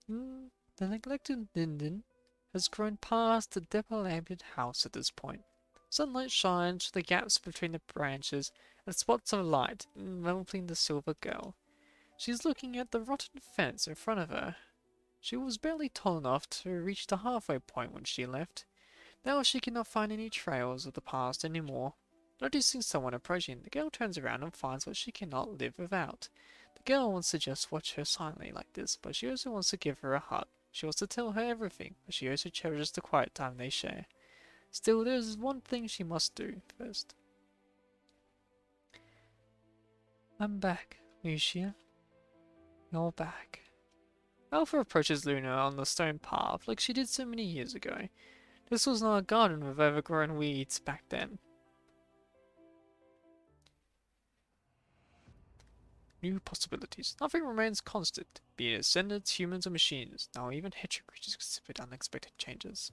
The neglected linden has grown past the dilapidated house at this point. Sunlight shines through the gaps between the branches, and spots of light enveloping the silver girl. She is looking at the rotten fence in front of her. She was barely tall enough to reach the halfway point when she left. Now she cannot find any trails of the past anymore. Noticing someone approaching, the girl turns around and finds what she cannot live without. The girl wants to just watch her silently like this, but she also wants to give her a hug. She wants to tell her everything, but she also cherishes the quiet time they share. Still, there is one thing she must do first. I'm back, Lucia. You're back. Alpha approaches Luna on the stone path like she did so many years ago. This was not a garden with overgrown weeds back then. New possibilities. Nothing remains constant, be it ascendants, humans, or machines. Now even hetero creatures exhibit unexpected changes.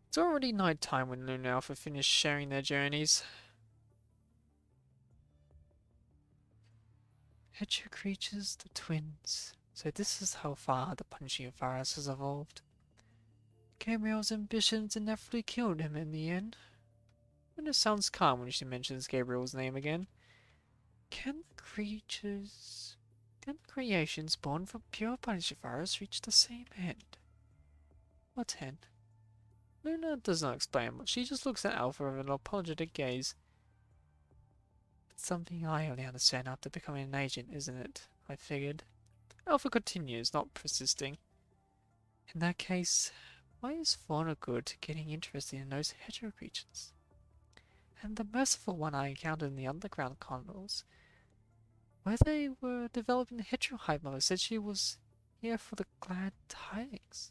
It's already night time when Luna and Alpha finish sharing their journeys. Hetero creatures, the twins. So this is how far the punching virus has evolved. Gabriel's ambitions inevitably killed him in the end. Luna sounds calm when she mentions Gabriel's name again. Can the creations born from pure virus reach the same end? What end? Luna does not explain much. She just looks at Alpha with an apologetic gaze. It's something I only understand after becoming an agent, isn't it? I figured. Alpha continues, not persisting. In that case, why is Fauna Good getting interested in those hetero creatures? And the merciful one I encountered in the underground corridors, where they were developing the heterohype mother, said she was here for the glad tidings.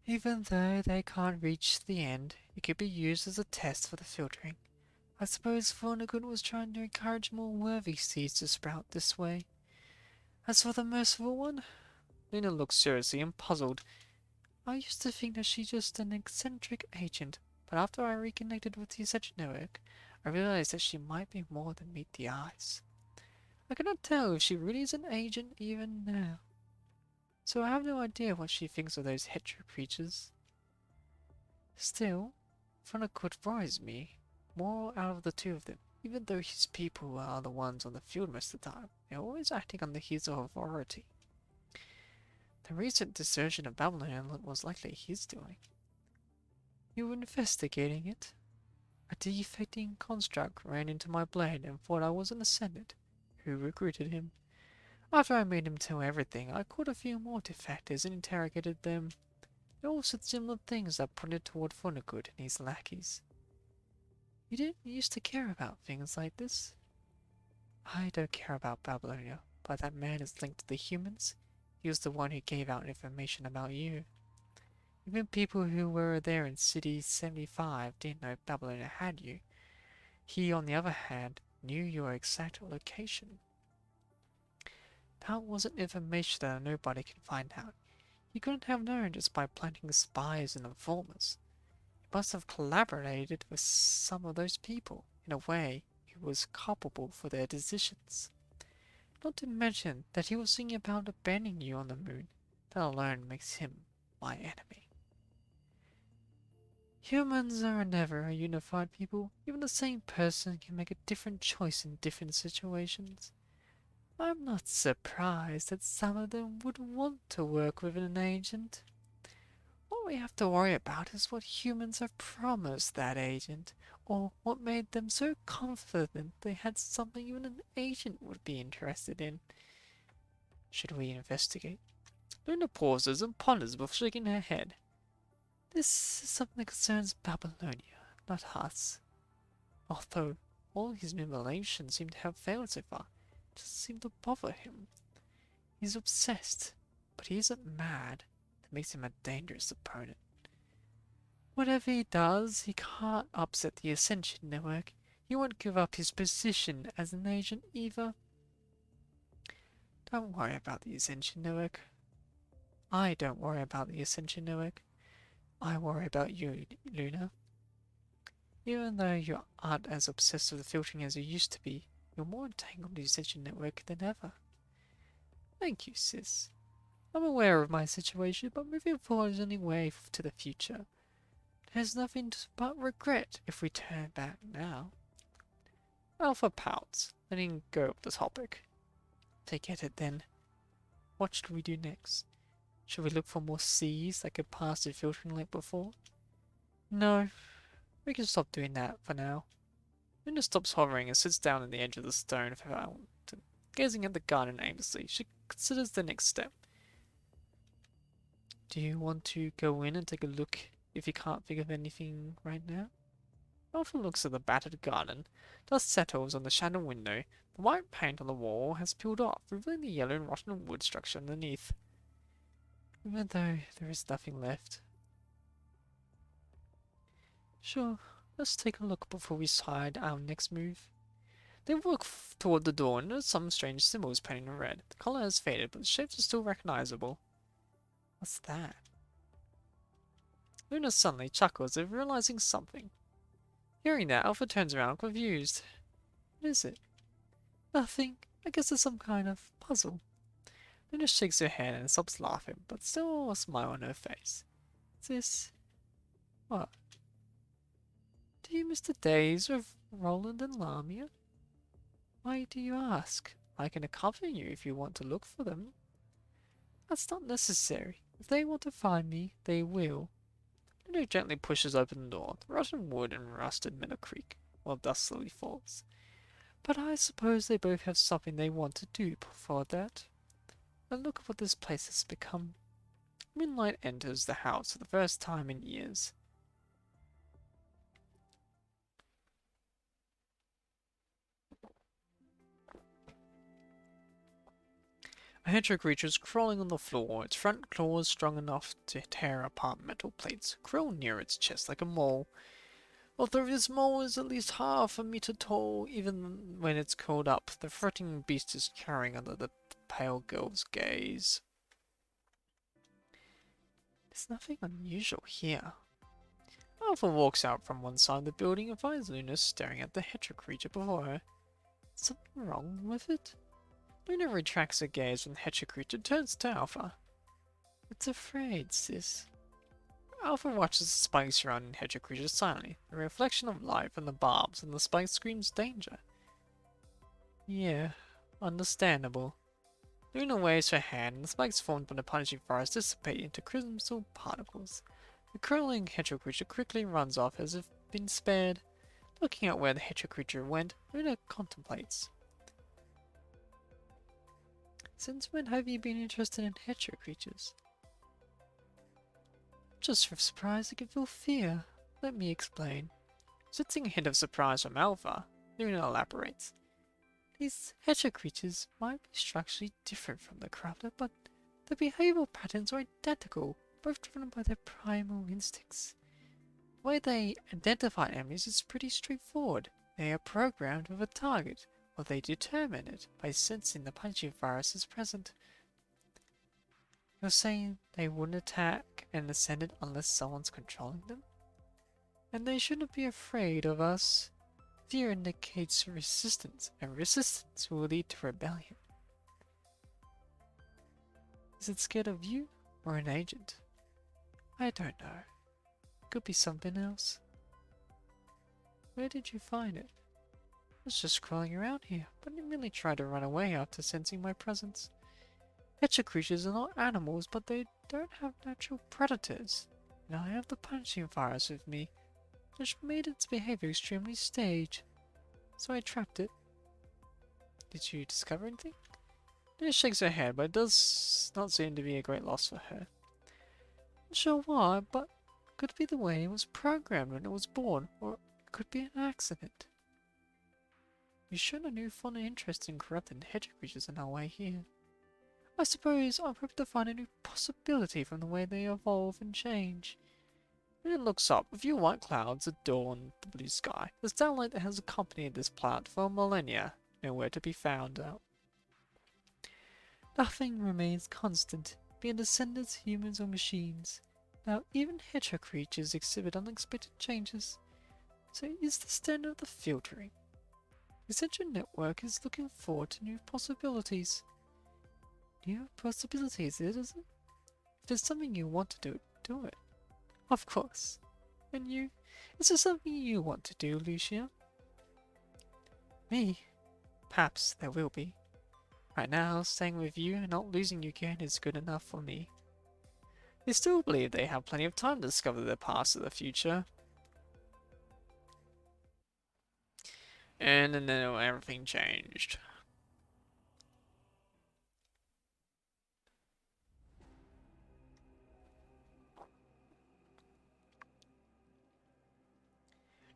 Even though they can't reach the end, it could be used as a test for the filtering. I suppose Vornegut was trying to encourage more worthy seeds to sprout this way. As for the merciful one, Luna looked seriously and puzzled. I used to think that she's just an eccentric agent, but after I reconnected with the Ascension Network, I realized that she might be more than meet the eyes. I cannot tell if she really is an agent even now. So I have no idea what she thinks of those hetero creatures. Still, Vornegut worries me more out of the two of them, even though his people are the ones on the field most of the time. They're always acting under his authority. The recent desertion of Babylon was likely his doing. You were investigating it? A defecting construct ran into my blade and thought I was an ascendant, who recruited him. After I made him tell everything, I caught a few more defectors and interrogated them. They all said similar things that pointed toward Vornegut and his lackeys. You didn't used to care about things like this. I don't care about Babylonia, but that man is linked to the humans. He was the one who gave out information about you. Even people who were there in City 75 didn't know Babylonia had you. He, on the other hand, knew your exact location. That wasn't information that nobody can find out. He couldn't have known just by planting spies and informers. He must have collaborated with some of those people in a way he was culpable for their decisions. Not to mention that he was thinking about abandoning you on the moon. That alone makes him my enemy. Humans are never a unified people. Even the same person can make a different choice in different situations. I'm not surprised that some of them would want to work with an agent. What we have to worry about is what humans have promised that agent, or what made them so confident they had something even an agent would be interested in. Should we investigate? Luna pauses and ponders before shaking her head. This is something that concerns Babylonia, not us. Although all his manipulations seem to have failed so far, it doesn't seem to bother him. He's obsessed, but he isn't mad. That makes him a dangerous opponent. Whatever he does, he can't upset the Ascension Network. He won't give up his position as an agent either. Don't worry about the Ascension Network. I don't worry about the Ascension Network. I worry about you, Luna. Even though you aren't as obsessed with the filtering as you used to be, you're more entangled in the Ascension Network than ever. Thank you, sis. I'm aware of my situation, but moving forward is the only way to the future. There's nothing but regret if we turn back now. Alpha pouts, letting go of the topic. To get it then, what should we do next? Should we look for more C's that could pass the filtering like before? No, we can stop doing that for now. Luna stops hovering and sits down on the edge of the stone fountain, gazing at the garden aimlessly. She considers the next step. Do you want to go in and take a look if you can't think of anything right now? Alpha looks at the battered garden. Dust settles on the shattered window. The white paint on the wall has peeled off, revealing the yellow and rotten wood structure underneath. Even though there is nothing left. Sure, let's take a look before we decide our next move. They walk toward the door and notice some strange symbols painted in red. The color has faded, but the shapes are still recognizable. What's that? Luna suddenly chuckles at realizing something. Hearing that, Alpha turns around confused. What is it? Nothing. I guess it's some kind of puzzle. Luna shakes her head and stops laughing, but still a smile on her face. Is this... what? Do you miss the days of Roland and Lamia? Why do you ask? I can accompany you if you want to look for them. That's not necessary. If they want to find me, they will. Luna gently pushes open the door. The rotten wood and rusted metal creak, while dust slowly falls. But I suppose they both have something they want to do before that. And look at what this place has become. Moonlight enters the house for the first time in years. A hedgehog creature is crawling on the floor, its front claws strong enough to tear apart metal plates, curl near its chest like a mole. Although this mole is at least half a meter tall, even when it's curled up, the threatening beast is cowering under the pale girl's gaze. There's nothing unusual here. Alpha walks out from one side of the building and finds Luna staring at the hedgehog creature before her. Something wrong with it? Luna retracts her gaze when the hedgehog creature turns to Alpha. It's afraid, sis. Alpha watches the spikes surrounding hedgehog creature silently, the reflection of light from the barbs, and the spike screams danger. Yeah, understandable. Luna waves her hand, and the spikes formed by the punishing forest dissipate into crystal particles. The curling hedgehog creature quickly runs off as if been spared. Looking at where the hedgehog creature went, Luna contemplates. Since when have you been interested in hedgehog creatures? Just for surprise, I can feel fear. Let me explain. Sensing a hint of surprise from Alpha, Luna elaborates. These hedgehog creatures might be structurally different from the crafter, but their behavioral patterns are identical, both driven by their primal instincts. The way they identify enemies is pretty straightforward. They are programmed with a target, or they determine it by sensing the punching virus is present. You're saying they wouldn't attack an ascendant unless someone's controlling them? And they shouldn't be afraid of us. Fear indicates resistance, and resistance will lead to rebellion. Is it scared of you, or an agent? I don't know. Could be something else. Where did you find it? I was just crawling around here, but didn't really try to run away after sensing my presence. Hedgehog creatures are not animals, but they don't have natural predators. And I have the punching virus with me, which made its behavior extremely staged. So I trapped it. Did you discover anything? Luna shakes her head, but it does not seem to be a great loss for her. Not sure why, but Could be the way it was programmed when it was born, or it could be an accident. You've shown a newfound interest in corrupted hedge creatures on our way here. I suppose I'm hoping to find a new possibility from the way they evolve and change. When it looks up, a few white clouds adorn the blue sky. The starlight that has accompanied this planet for millennia, nowhere to be found out. Nothing remains constant, be it descendants, humans, or machines. Now, even hedgehog creatures exhibit unexpected changes. So is the standard of the filtering. The Essential Network is looking forward to new possibilities. New possibilities, isn't it? If there's something you want to do, do it. Of course. And you? Is there something you want to do, Lucia? Me? Perhaps there will be. Right now, staying with you and not losing you again is good enough for me. They still believe they have plenty of time to discover their past or the future. And then everything changed.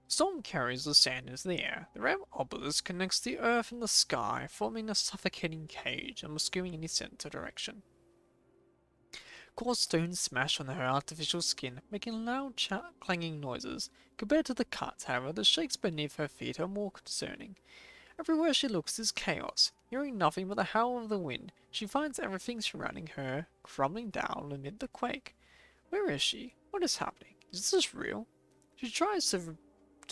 Storm carries the sand into the air. The red obelisk connects the earth and the sky, forming a suffocating cage and obscuring any sense of direction. Coarse stones smash on her artificial skin, making loud clanging noises. Compared to the cuts, however, the shakes beneath her feet are more concerning. Everywhere she looks is chaos. Hearing nothing but the howl of the wind, she finds everything surrounding her crumbling down amid the quake. Where is she? What is happening? Is this real? She tries to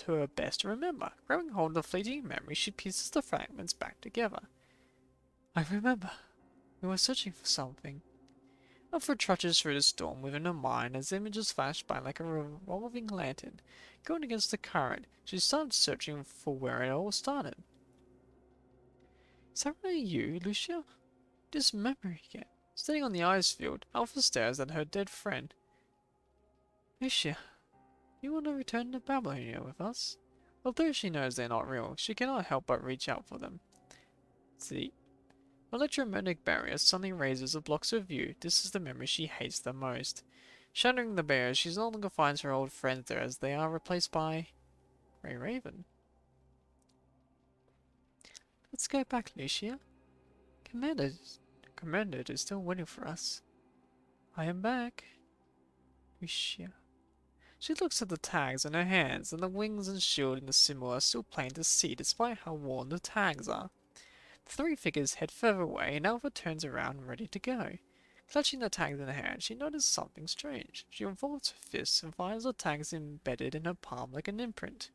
her best to remember. Grabbing hold of the fleeting memory, she pieces the fragments back together. I remember. We were searching for something. Alfred trudges through the storm within her mind as images flash by like a revolving lantern. Going against the current, she starts searching for where it all started. Is that really you, Lucia? This memory again. Standing on the ice field, Alpha stares at her dead friend. Lucia, you want to return to Babylonia with us? Although she knows they're not real, she cannot help but reach out for them. See? Electromagnetic barrier suddenly raises and blocks her view. This is the memory she hates the most. Shattering the barrier, she no longer finds her old friends there as they are replaced by Grey Raven. Let's go back, Lucia. Commander is still waiting for us. I am back. Lucia. She looks at the tags on her hands, and the wings and shield in the symbol are still plain to see despite how worn the tags are. The three figures head further away, and Alpha turns around ready to go. Clutching the tags in her hand, she notices something strange. She unfolds her fists and finds the tags embedded in her palm like an imprint.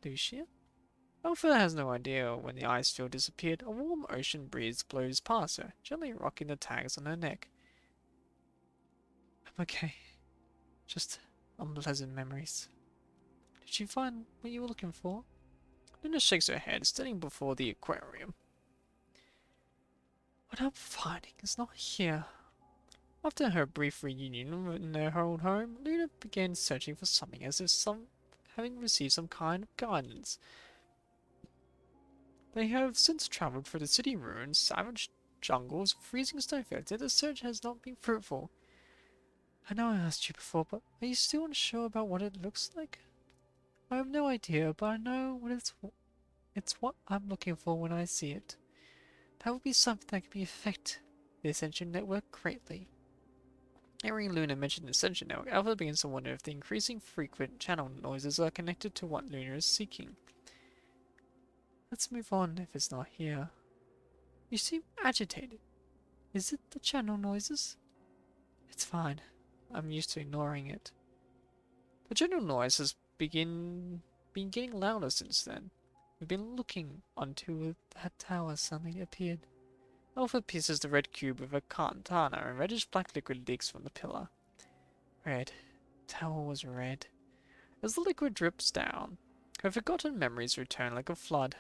Lucia? Alpha has no idea when the ice field disappeared. A warm ocean breeze blows past her, gently rocking the tags on her neck. I'm okay. Just unpleasant memories. Did you find what you were looking for? Luna shakes her head, standing before the aquarium. What I'm finding is not here. After her brief reunion in their old home, Luna began searching for something as if having received some kind of guidance. They have since travelled through the city ruins, savage jungles, freezing snowfields, yet the search has not been fruitful. I know I asked you before, but are you still unsure about what it looks like? I have no idea, but I know it's what I'm looking for when I see it. That would be something that could affect the Ascension Network greatly. Hearing Luna mention the Ascension Network, Alpha begins to wonder if the increasing frequent channel noises are connected to what Luna is seeking. Let's move on if it's not here. You seem agitated. Is it the channel noises? It's fine. I'm used to ignoring it. The general noise has been getting louder since then. We've been looking until that tower suddenly appeared. Alpha pierces the red cube with a katana and reddish-black liquid leaks from the pillar. Red. Tower was red. As the liquid drips down, her forgotten memories return like a flood.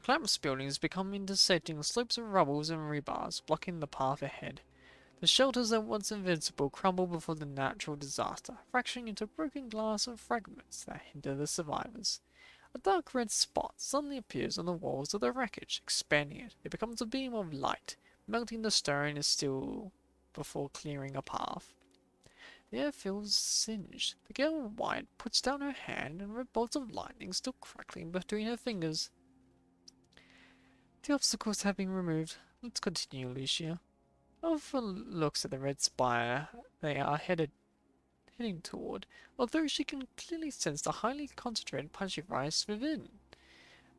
Collapsed buildings become intersecting slopes of rubble and rebars, blocking the path ahead. The shelters that once invincible crumble before the natural disaster, fracturing into broken glass and fragments that hinder the survivors. A dark red spot suddenly appears on the walls of the wreckage, expanding it. It becomes a beam of light. melting the stone is still before clearing a path. The air feels singed. The girl in white puts down her hand and red bolts of lightning still crackling between her fingers. The obstacles have been removed. Let's continue, Lucia. Alpha looks at the red spire they are heading toward, although she can clearly sense the highly concentrated punchy virus within,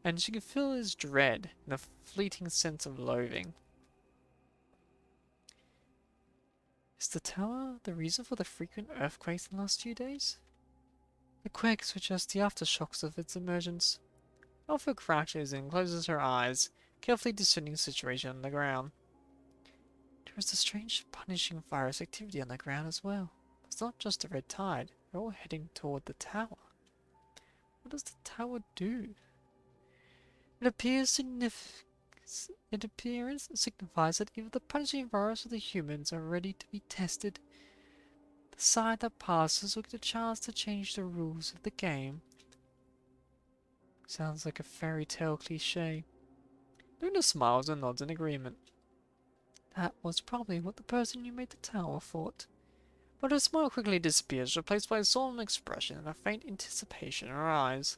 and she can feel his dread and a fleeting sense of loathing. Is the tower the reason for the frequent earthquakes in the last few days? The quakes were just the aftershocks of its emergence. Alpha crouches and closes her eyes, carefully discerning the situation on the ground. There is a strange punishing virus activity on the ground as well. It's not just the red tide, they're all heading toward the tower. What does the tower do? It appears signifies that either the punishing virus or the humans are ready to be tested. The side that passes will get a chance to change the rules of the game. Sounds like a fairy tale cliche. Luna smiles and nods in agreement. That was probably what the person who made the tower thought. But her smile quickly disappears, replaced by a solemn expression and a faint anticipation in her eyes.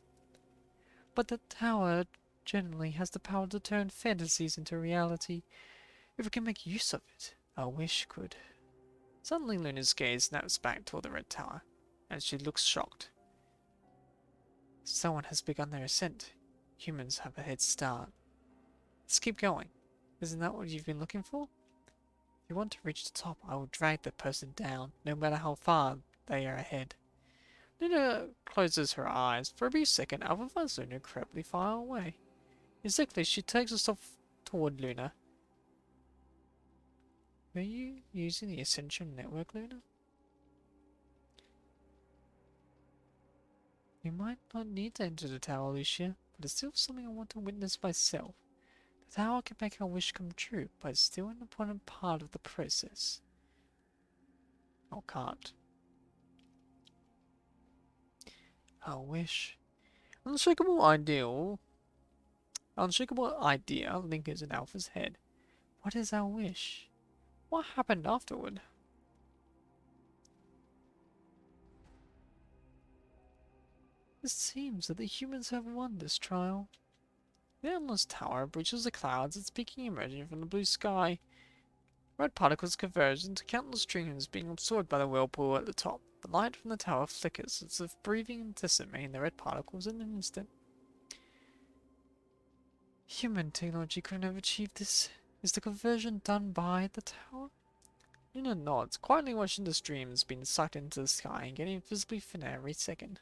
But the tower generally has the power to turn fantasies into reality. If we can make use of it, I wish could. Suddenly Luna's gaze snaps back toward the red tower, and she looks shocked. Someone has begun their ascent. Humans have a head start. Let's keep going. Isn't that what you've been looking for? If you want to reach the top, I will drag the person down, no matter how far they are ahead. Luna closes her eyes. For a brief second, Alpha finds Luna incredibly far away. Instinctively, she takes herself toward Luna. Were you using the Essential Network, Luna? You might not need to enter the tower, Lucia, but it's still something I want to witness myself. The tower can make our wish come true, but it's still an important part of the process. Or can't. Our wish. Unshakable idea lingers in Alpha's head. What is our wish? What happened afterward? It seems that the humans have won this trial. The endless tower breaches the clouds, its peaking emerging from the blue sky. Red particles converge into countless streams being absorbed by the whirlpool at the top. The light from the tower flickers as if breathing and decimating the red particles in an instant. Human technology couldn't have achieved this. Is the conversion done by the tower? Luna nods, quietly watching the streams being sucked into the sky and getting visibly thinner every second.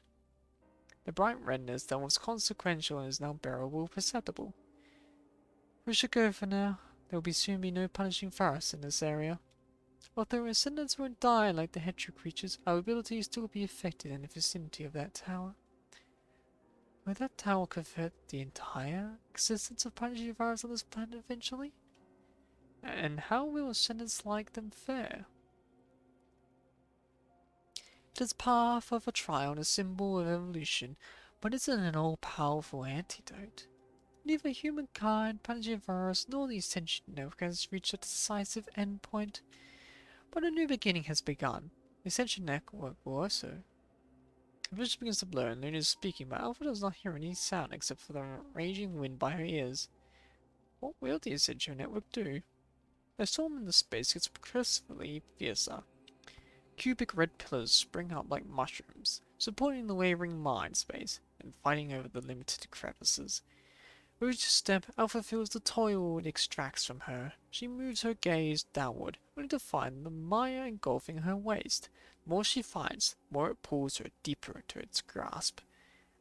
The bright redness that was consequential is now bearable, perceptible. We should go for now. There will soon be no punishing virus in this area. Although our ascendants won't die like the hetero creatures, our ability will still be affected in the vicinity of that tower. Will that tower convert the entire existence of punishing virus on this planet eventually? And how will ascendants like them fare? It is part of a trial and a symbol of evolution, but isn't an all-powerful antidote. Neither humankind, punishing virus, nor the Ascension Network has reached a decisive endpoint, but a new beginning has begun. The Ascension Network will also. The vision begins to blur and Luna is speaking, but Alpha does not hear any sound except for the raging wind by her ears. What will the Ascension Network do? The storm in the space gets progressively fiercer. Cubic red pillars spring up like mushrooms, supporting the wavering mind space and fighting over the limited crevices. With each step, Alpha feels the toil it extracts from her. She moves her gaze downward, only to find the mire engulfing her waist. The more she finds, the more it pulls her deeper into its grasp.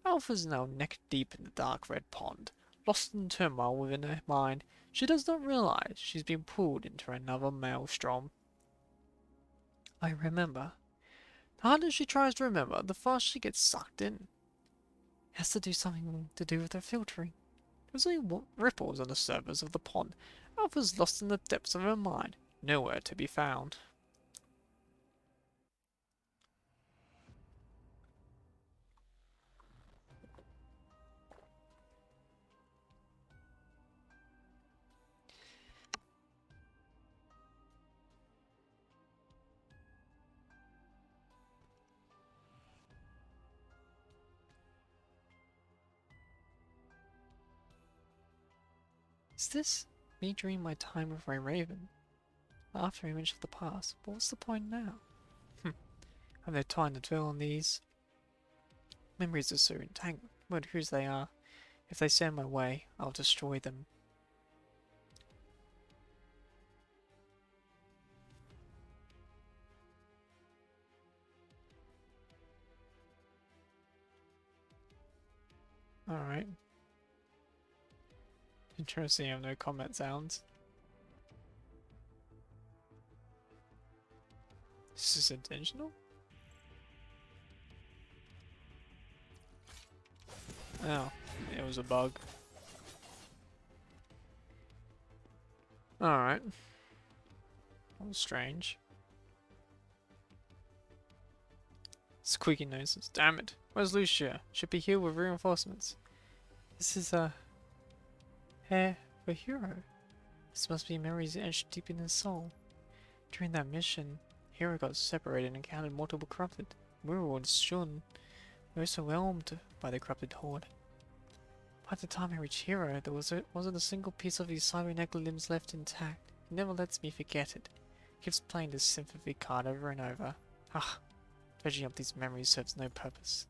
Alpha is now neck deep in the dark red pond. Lost in turmoil within her mind, she does not realize she's being pulled into another maelstrom. I remember. The harder she tries to remember, the faster she gets sucked in. It has to do something to do with her filtering. There's only ripples on the surface of the pond. Alpha's lost in the depths of her mind, nowhere to be found. Is this me during my time with Ray Raven? After image of the past, but what's the point now? Have no time to dwell on these. Memories are so entangled, but whose they are. If they stand my way, I'll destroy them. Alright. Interesting, I have no combat sounds. Is this intentional? Oh, it was a bug. Alright. That was strange. Squeaky noses. Damn it. Where's Lucia? Should be here with reinforcements. This is a hair of a hero. This must be memories etched deep in his soul. During that mission, Hero got separated and encountered multiple corrupted. We were all Shun. We were overwhelmed by the corrupted horde. By the time I reached Hero, there wasn't a single piece of his cybernetic limbs left intact. He never lets me forget it. He keeps playing this sympathy card over and over. Ah, dredging up these memories serves no purpose.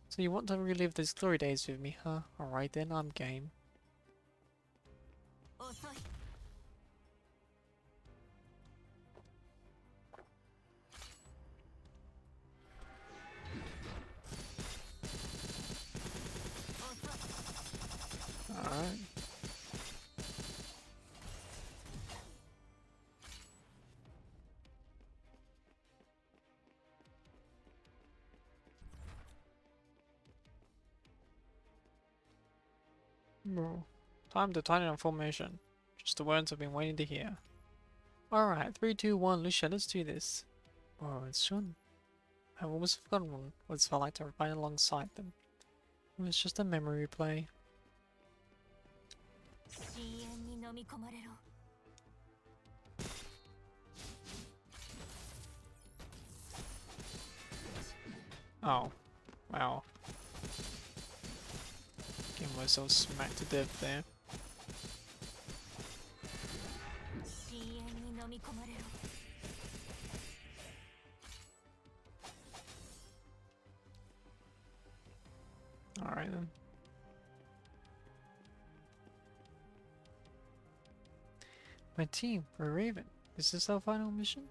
So you want to relive those glory days with me, huh? Alright then, I'm game. Alright. Bro. Time to tighten up formation. Just the words I've been waiting to hear. Alright, 3, 2, 1, Lucia, let's do this. Oh, it's Shun. I've almost forgotten what it's felt like to ride alongside them. It was just a memory replay. Oh, wow. Getting myself smacked to death there. Alright then. My team, we're Raven. Is this our final mission?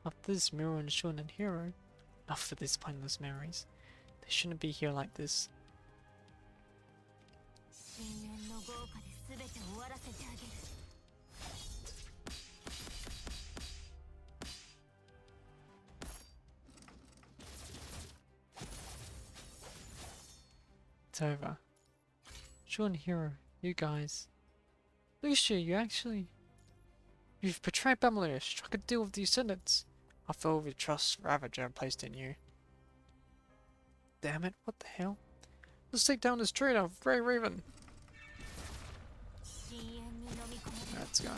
After this, Miro and Shun and Hero. After this pointless memories. They shouldn't be here like this. It's over. Shun, Hero, you guys. Lucia, you've betrayed Bamileo, struck a deal with the Ascendants. After all the trust Ravager placed in you. Damn it, what the hell? Let's take down this traitor, Ray Raven. Let's go.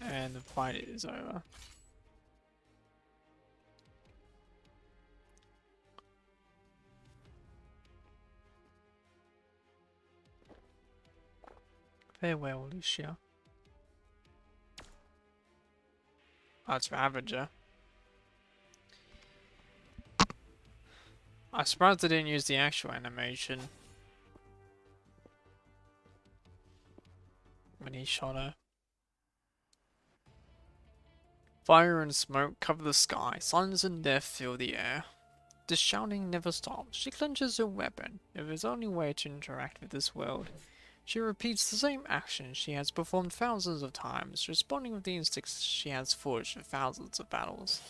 And the fight is over. Farewell, Lucia. Oh, it's Ravager. I'm surprised they didn't use the actual animation when he shot her. Fire and smoke cover the sky, silence and death fill the air. The shouting never stops. She clenches her weapon. If there's only way to interact with this world, she repeats the same action she has performed thousands of times, responding with the instincts she has forged in thousands of battles.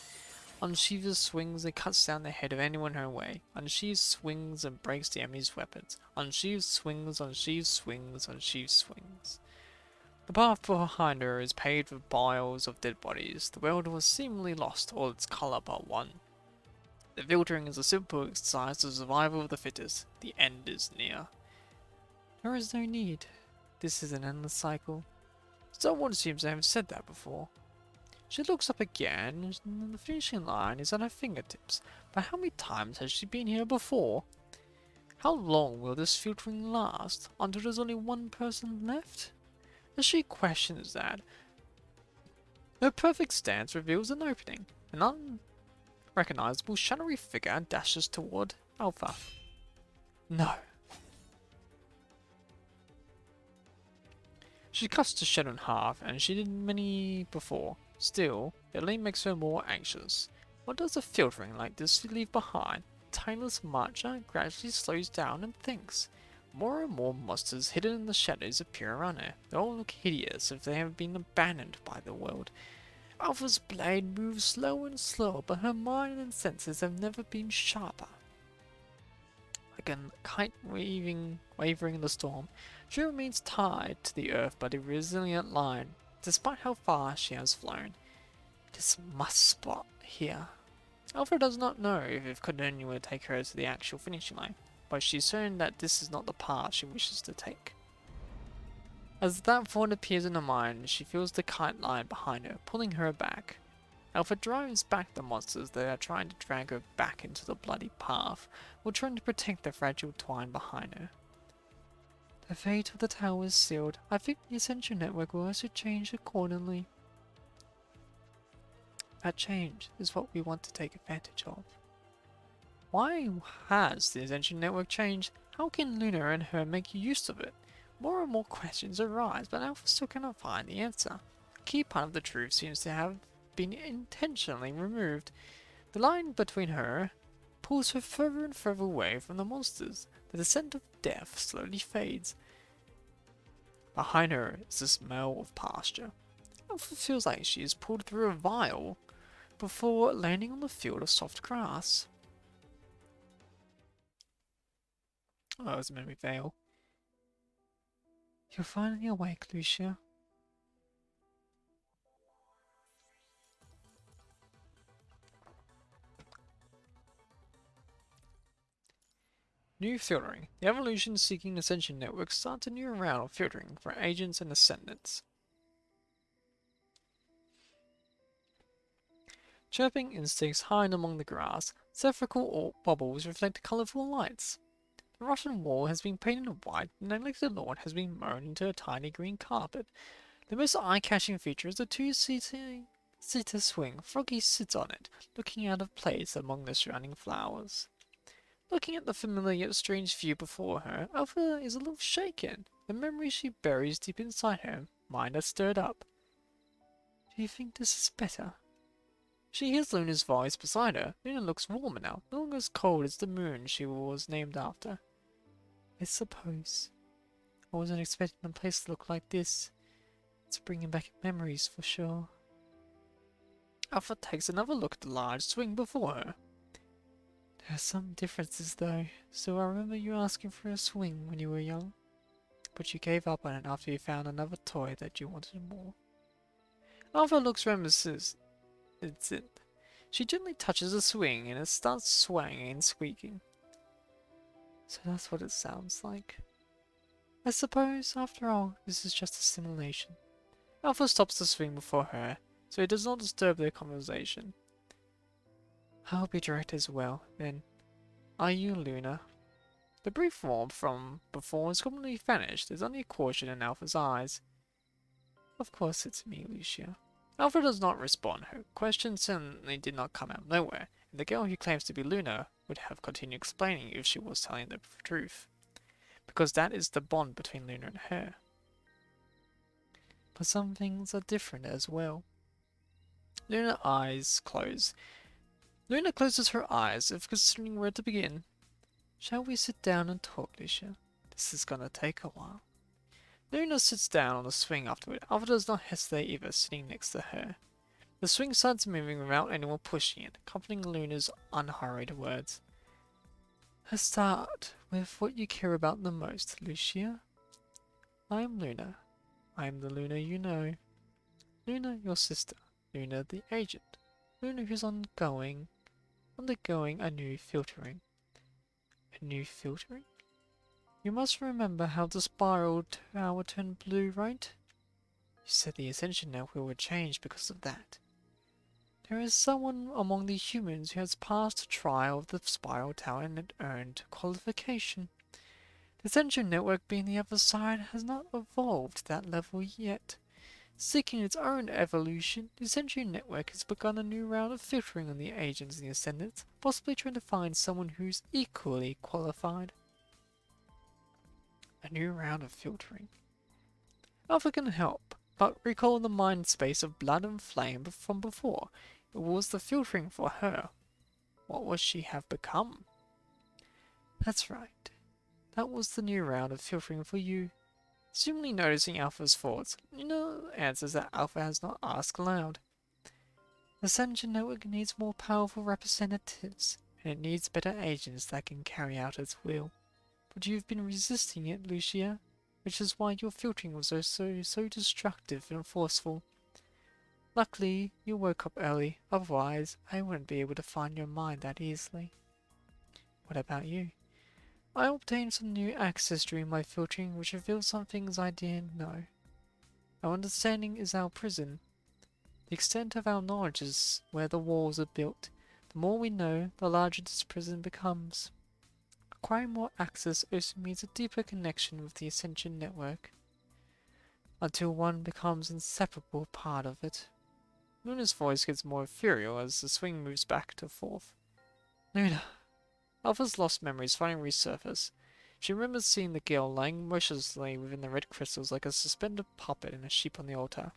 Unsheathes swings and cuts down the head of anyone in her way. Unsheathes swings and breaks the enemy's weapons. Unsheathes swings, unsheathes swings, unsheathes swings. The path behind her is paved with piles of dead bodies. The world was seemingly lost, all its colour but one. The filtering is a simple exercise to survival of the fittest. The end is near. There is no need. This is an endless cycle. Someone seems to have said that before. She looks up again, and the finishing line is at her fingertips. But how many times has she been here before? How long will this filtering last? Until there's only one person left? As she questions that, her perfect stance reveals an opening. An unrecognizable shadowy figure dashes toward Alpha. No. She cuts the shadow in half, and she did many before. Still, it only makes her more anxious. What does a filtering like this leave behind? Tailless marcher gradually slows down and thinks. More and more monsters hidden in the shadows appear around her. They all look hideous if they have been abandoned by the world. Alpha's blade moves slower and slower, but her mind and senses have never been sharper. Like a kite wavering in the storm, she remains tied to the earth by the resilient line, despite how far she has flown. This must spot here. Alpha does not know if Cordelia will take her to the actual finishing line, but she's certain that this is not the path she wishes to take. As that thought appears in her mind, she feels the kite line behind her, pulling her back. Alpha drives back the monsters that are trying to drag her back into the bloody path, while trying to protect the fragile twine behind her. The fate of the tower is sealed. I think the Ascension Network will also change accordingly. That change is what we want to take advantage of. Why has the Ascension Network changed? How can Luna and her make use of it? More and more questions arise, but Alpha still cannot find the answer. A key part of the truth seems to have been intentionally removed. The line between her pulls her further and further away from the monsters. The descent of death slowly fades. Behind her is the smell of pasture. Alpha feels like she is pulled through a vial before landing on the field of soft grass. Oh, it was a memory veil. You're finally awake, Lucia. New filtering. The evolution-seeking Ascension Network starts a new round of filtering for agents and ascendants. Chirping insects hide among the grass. Spherical bubbles reflect colourful lights. The Russian wall has been painted white, and the neglected lawn has been mown into a tiny green carpet. The most eye-catching feature is the two-seater swing. Froggy sits on it, looking out of place among the surrounding flowers. Looking at the familiar yet strange view before her, Alpha is a little shaken. The memories she buries deep inside her mind are stirred up. Do you think this is better? She hears Luna's voice beside her. Luna looks warmer now, no longer as cold as the moon she was named after. I suppose. I wasn't expecting a place to look like this. It's bringing back memories for sure. Alpha takes another look at the large swing before her. There are some differences though. So I remember you asking for a swing when you were young, but you gave up on it after you found another toy that you wanted more. Alpha looks reminiscent. She gently touches the swing and it starts swaying and squeaking. So that's what it sounds like. I suppose, after all, this is just a simulation. Alpha stops the swing before her, so it does not disturb their conversation. I'll be direct as well, then. Are you Luna? The brief warmth from before has completely vanished. There's only caution in Alpha's eyes. Of course it's me, Lucia. Alpha does not respond. Her question certainly did not come out of nowhere, and the girl who claims to be Luna would have continued explaining if she was telling the truth, because that is the bond between Luna and her. But some things are different as well. Luna closes her eyes, if considering where to begin. Shall we sit down and talk, Lucia? This is gonna take a while. Luna sits down on the swing afterward. Alpha does not hesitate either, sitting next to her. The swing starts moving without anyone pushing it, accompanying Luna's unhurried words. Let's start with what you care about the most, Lucia. I am Luna. I am the Luna you know. Luna, your sister. Luna, the agent. Luna who's undergoing a new filtering. A new filtering? You must remember how the spiral tower turned blue, right? You said the Ascension Network would change because of that. There is someone among the humans who has passed the trial of the Spiral Tower and earned qualification. The Ascension Network, being the other side, has not evolved to that level yet. Seeking its own evolution, the Ascension Network has begun a new round of filtering on the agents in the Ascendants, possibly trying to find someone who's equally qualified. A new round of filtering. Alpha can help, but recall the mind space of blood and flame from before. It was the filtering for her. What would she have become? That's right. That was the new round of filtering for you. Seemingly noticing Alpha's thoughts, answers that Alpha has not asked aloud. The Ascension Network needs more powerful representatives, and it needs better agents that can carry out its will. But you've been resisting it, Lucia, which is why your filtering was so destructive and forceful. Luckily, you woke up early, otherwise I wouldn't be able to find your mind that easily. What about you? I obtained some new access during my filtering which revealed some things I didn't know. Our understanding is our prison. The extent of our knowledge is where the walls are built. The more we know, the larger this prison becomes. Acquiring more access also means a deeper connection with the Ascension Network, until one becomes an inseparable part of it. Luna's voice gets more ethereal as the swing moves back and forth. Luna. Alpha's lost memories finally resurface. She remembers seeing the girl lying motionlessly within the red crystals like a suspended puppet and a sheep on the altar.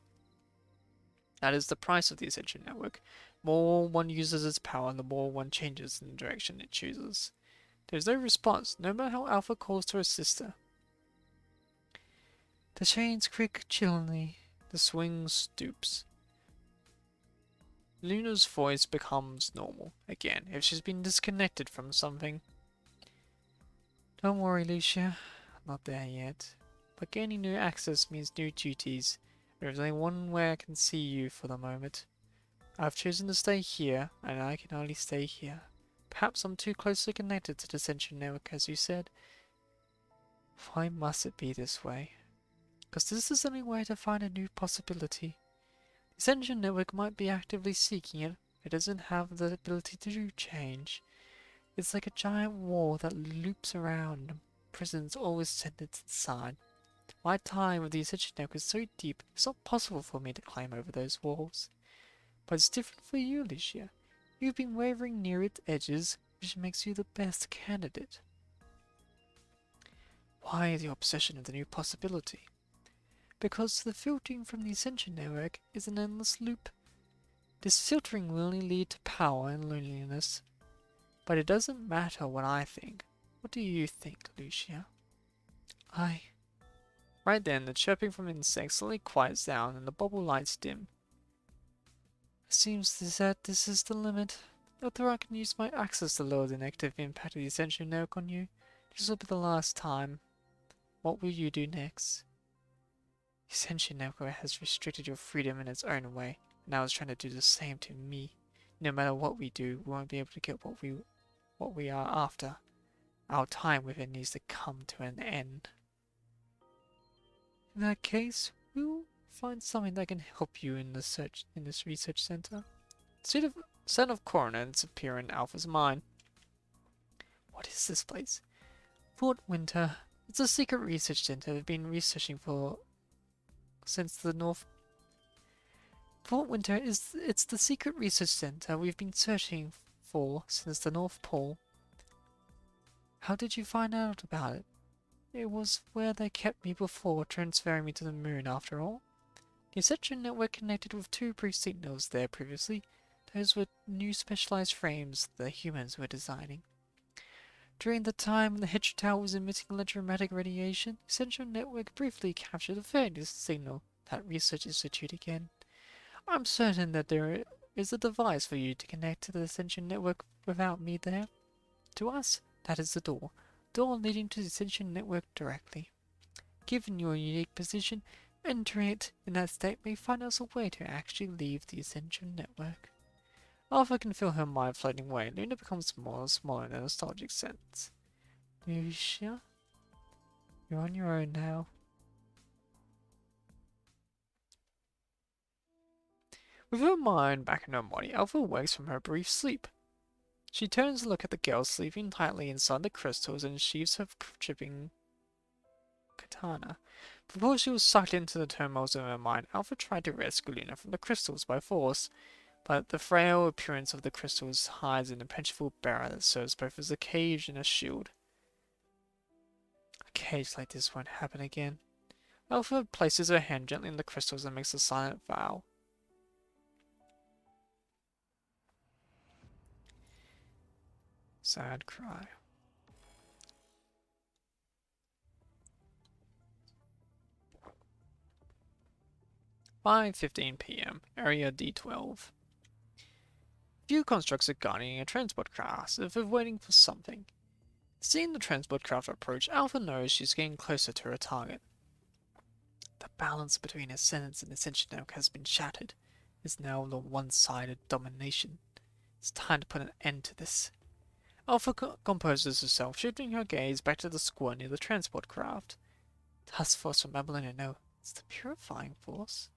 That is the price of the Ascension Network. The more one uses its power, the more one changes in the direction it chooses. There is no response, no matter how Alpha calls to her sister. The chains creak chillingly. The swing stoops. Luna's voice becomes normal again, if she's been disconnected from something. Don't worry, Lucia. I'm not there yet. But gaining new access means new duties. There is only one way I can see you for the moment. I've chosen to stay here, and I can only stay here. Perhaps I'm too closely connected to the Ascension Network, as you said. Why must it be this way? Because this is the only way to find a new possibility. The Ascension Network might be actively seeking it. It doesn't have the ability to do change. It's like a giant wall that loops around, and prisons always send it inside. My time with the Ascension Network is so deep, it's not possible for me to climb over those walls. But it's different for you, Alicia. You've been wavering near its edges, which makes you the best candidate. Why the obsession with the new possibility? Because the filtering from the Ascension Network is an endless loop. This filtering will only lead to power and loneliness. But it doesn't matter what I think. What do you think, Lucia? Right then, the chirping from insects suddenly quiets down and the bubble lights dim. It seems that this is the limit. Although I can use my access to lower the negative impact of the Ascension Network on you, this will be the last time. What will you do next? The Ascension Network has restricted your freedom in its own way, and now it's trying to do the same to me. No matter what we do, we won't be able to get what we are after. Our time with it needs to come to an end. In that case, we'll find something that can help you in this research center. The scent of coronets appear in Alpha's mind. What is this place? Fort Winter. It's a secret research center we've been researching for since the North. Fort Winter it's the secret research center we've been searching for since the North Pole. How did you find out about it? It was where they kept me before transferring me to the moon, after all. The Ascension Network connected with two brief signals there previously. Those were new specialized frames the humans were designing. During the time when the Hitch Tower was emitting electromagnetic radiation, the Ascension Network briefly captured a faint signal that Research Institute again. I'm certain that there is a device for you to connect to the Ascension Network without me there. To us, that is the door leading to the Ascension Network directly. Given your unique position, entering it in that state may find us a way to actually leave the Ascension Network. Alpha can feel her mind floating away. Luna becomes smaller and smaller in a nostalgic sense. Lucia, you're on your own now. With her mind back in her body, Alpha wakes from her brief sleep. She turns to look at the girl sleeping tightly inside the crystals and sheaves her chipping katana. Before she was sucked into the turmoils of her mind, Alpha tried to rescue Luna from the crystals by force, but the frail appearance of the crystals hides an impenetrable barrier that serves both as a cage and a shield. A cage like this won't happen again. Alpha places her hand gently in the crystals and makes a silent vow. Sad cry. "5:15 p.m. Area D12. Few constructs are guarding a transport craft as if waiting for something. Seeing the transport craft approach, Alpha knows she's getting closer to her target. The balance between ascendance and ascension now has been shattered. It's now the one-sided domination. It's time to put an end to this. Alpha composes herself, shifting her gaze back to the square near the transport craft. Task force from Babylon, no, it's the purifying force.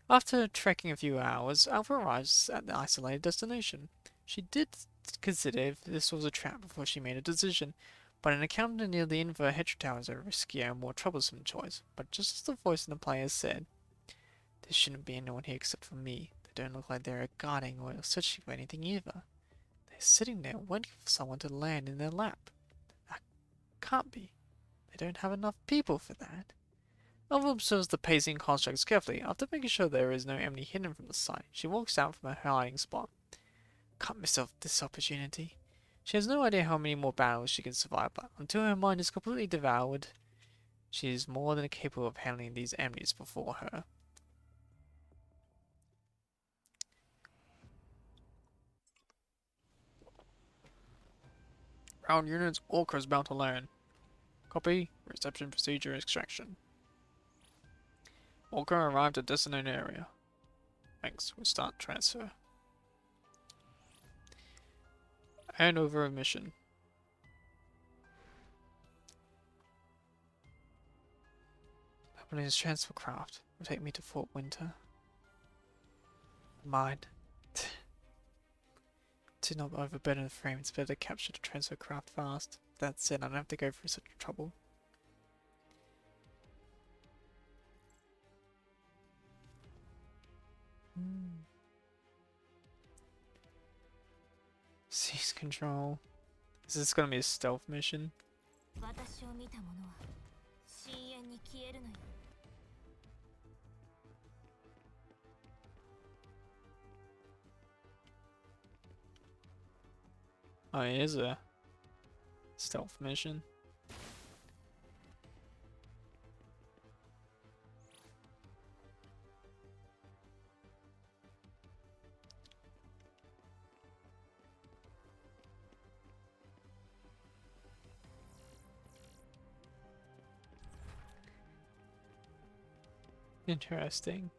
After trekking a few hours, Alpha arrives at the isolated destination. She did consider if this was a trap before she made a decision, but an encounter near the Inver Hedge Tower is a riskier and more troublesome choice. But just as the voice in the player said, there shouldn't be anyone here except for me. They don't look like they're guarding or searching for anything either. They're sitting there waiting for someone to land in their lap. That can't be. They don't have enough people for that. Alva observes the pacing constructs carefully. After making sure there is no enemy hidden from the sight, she walks out from her hiding spot. Can't miss this opportunity. She has no idea how many more battles she can survive, but until her mind is completely devoured, she is more than capable of handling these enemies before her. Ground units, Orca is bound to land. Copy. Reception procedure extraction. Orca arrived at designated area. Thanks. We'll start transfer. Hand over of mission. Japanese transfer craft will take me to Fort Winter. Mind. To not overburden the frame, it's better to capture the transfer craft fast. That said, I don't have to go through such trouble. Seize control. Is this gonna be a stealth mission? Oh, it is a stealth mission. Interesting.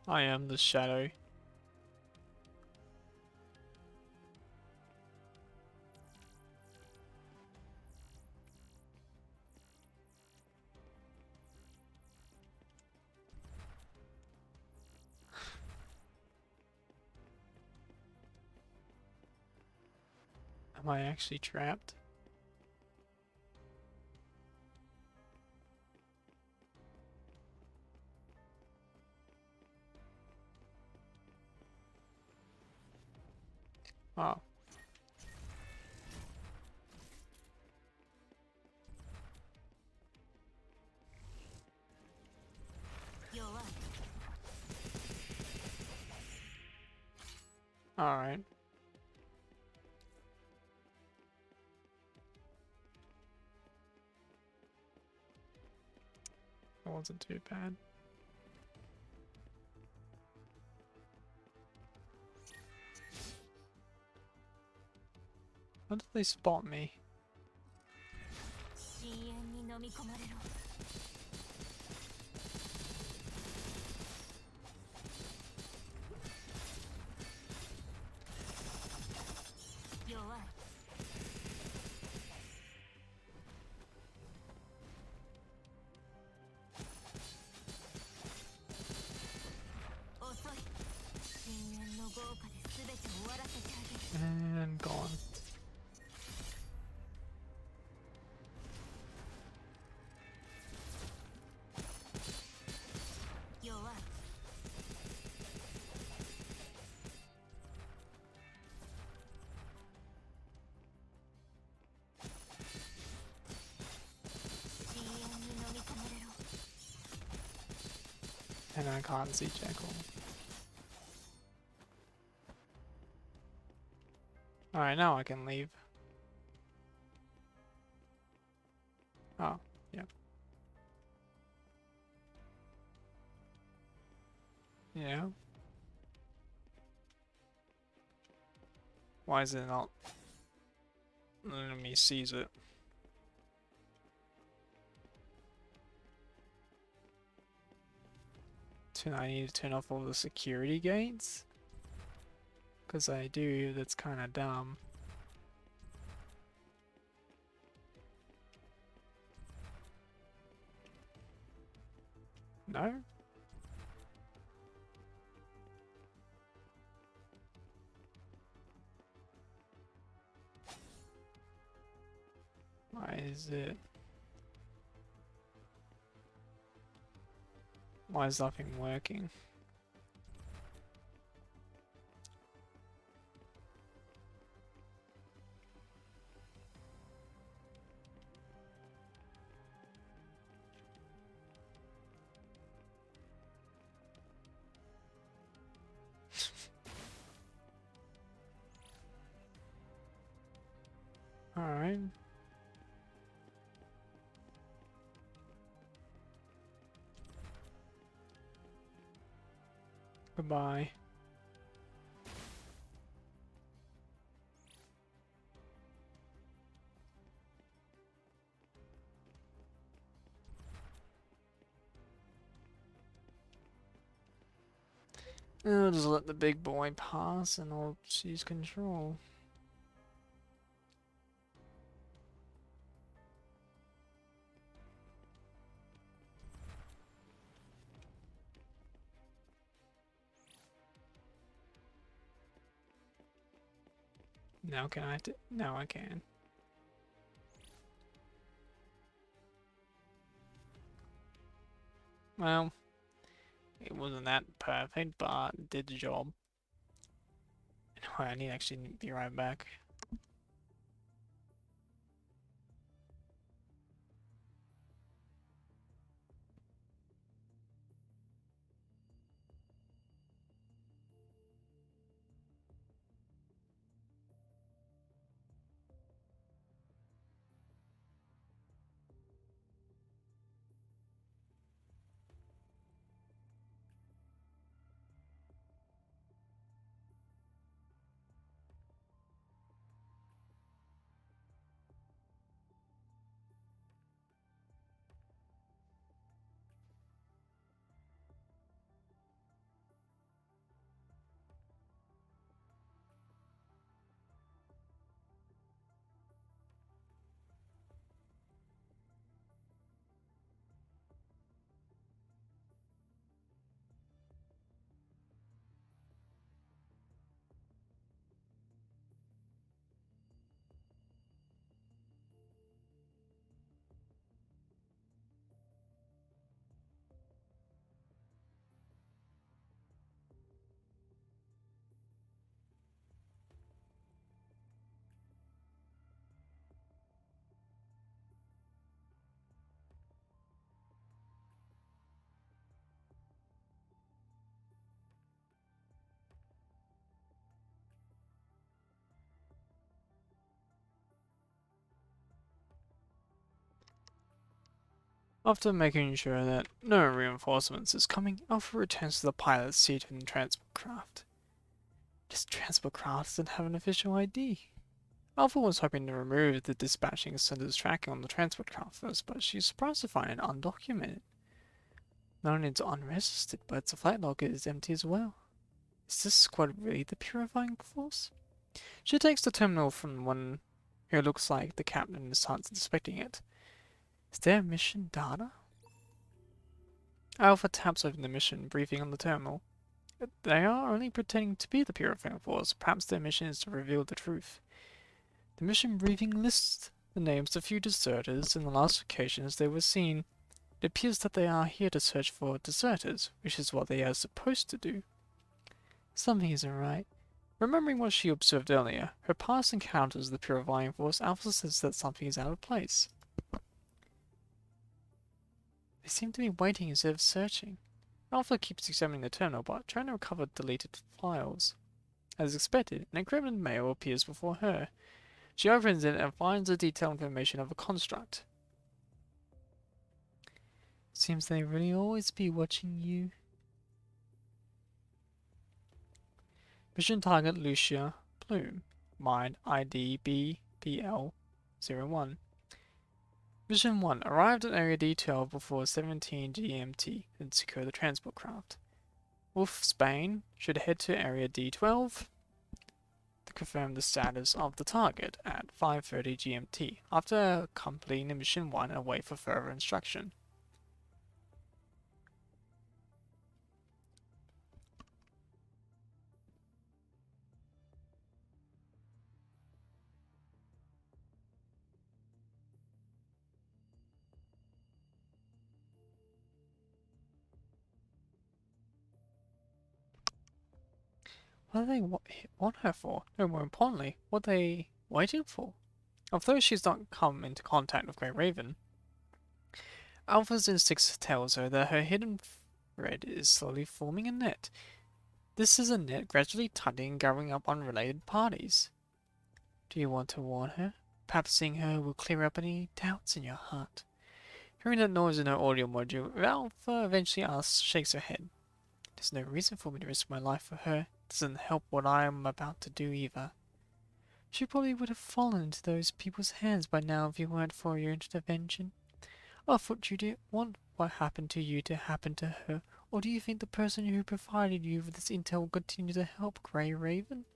I am the shadow. Am I actually trapped? Oh. Alright. That wasn't too bad. How did they spot me? And gone. And I can't see Jekyll. Alright, now I can leave. Oh, yeah. Yeah. Why is it not letting me seize it? I need to turn off all the security gates? Because I do, that's kind of dumb. No? Why is it? Why is nothing working? Alright. Goodbye. I'll just let the big boy pass and I'll seize control. Now can I? Now I can. Well, it wasn't that perfect, but it did the job. Anyway, I need to actually be right back. After making sure that no reinforcements is coming, Alpha returns to the pilot's seat in the transport craft. This transport craft doesn't have an official ID. Alpha was hoping to remove the dispatching center's tracking on the transport craft first, but she's surprised to find it undocumented. Not only it's unregistered, but its flight log is empty as well. Is this squad really the purifying force? She takes the terminal from one who looks like the captain and starts inspecting it. Is there mission data? Alpha taps open the mission briefing on the terminal. They are only pretending to be the Purifying Force. Perhaps their mission is to reveal the truth. The mission briefing lists the names of few deserters in the last occasions they were seen. It appears that they are here to search for deserters, which is what they are supposed to do. Something isn't right. Remembering what she observed earlier, her past encounters with the Purifying Force, Alpha says that something is out of place. They seem to be waiting instead of searching. Alpha keeps examining the terminal bot, trying to recover deleted files. As expected, an encrypted mail appears before her. She opens it and finds the detailed information of a construct. Seems they really always be watching you. Mission target Lucia Bloom. Mine ID BPL01. Mission 1. Arrived at Area D12 before 17 GMT and secure the transport craft. Wolf Spain should head to Area D12 to confirm the status of the target at 5:30 GMT after completing Mission 1 and wait for further instruction. What do they want her for? No, more importantly, what are they waiting for? Although she's not come into contact with Grey Raven, Alpha's instincts tells her that her hidden thread is slowly forming a net. This is a net gradually tightening and gathering up unrelated parties. Do you want to warn her? Perhaps seeing her will clear up any doubts in your heart. Hearing that noise in her audio module, Alpha eventually shakes her head. There's no reason for me to risk my life for her. Doesn't help what I am about to do either. She probably would have fallen into those people's hands by now if it weren't for your intervention. I thought you didn't want what happened to you to happen to her, or do you think the person who provided you with this intel will continue to help Grey Raven?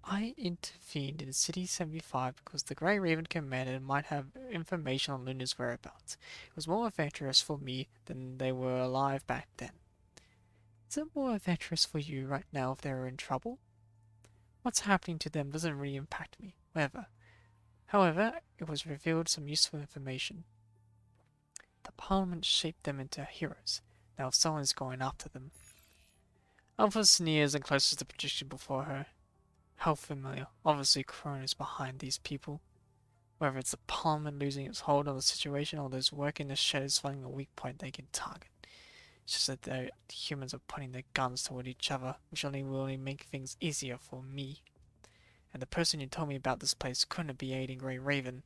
I intervened in City 75 because the Grey Raven commander might have information on Luna's whereabouts. It was more adventurous for me than they were alive back then. Is it more adventurous for you right now if they're in trouble? What's happening to them doesn't really impact me, However, it was revealed some useful information. The Parliament shaped them into heroes. Now someone is going after them. Alpha sneers and closes the projection before her. How familiar. Obviously, Crone is behind these people. Whether it's the Parliament losing its hold on the situation or those working the shadows finding a weak point they can target. It's just that the humans are pointing their guns toward each other, which will only make things easier for me. And the person who told me about this place couldn't be aiding Grey Raven.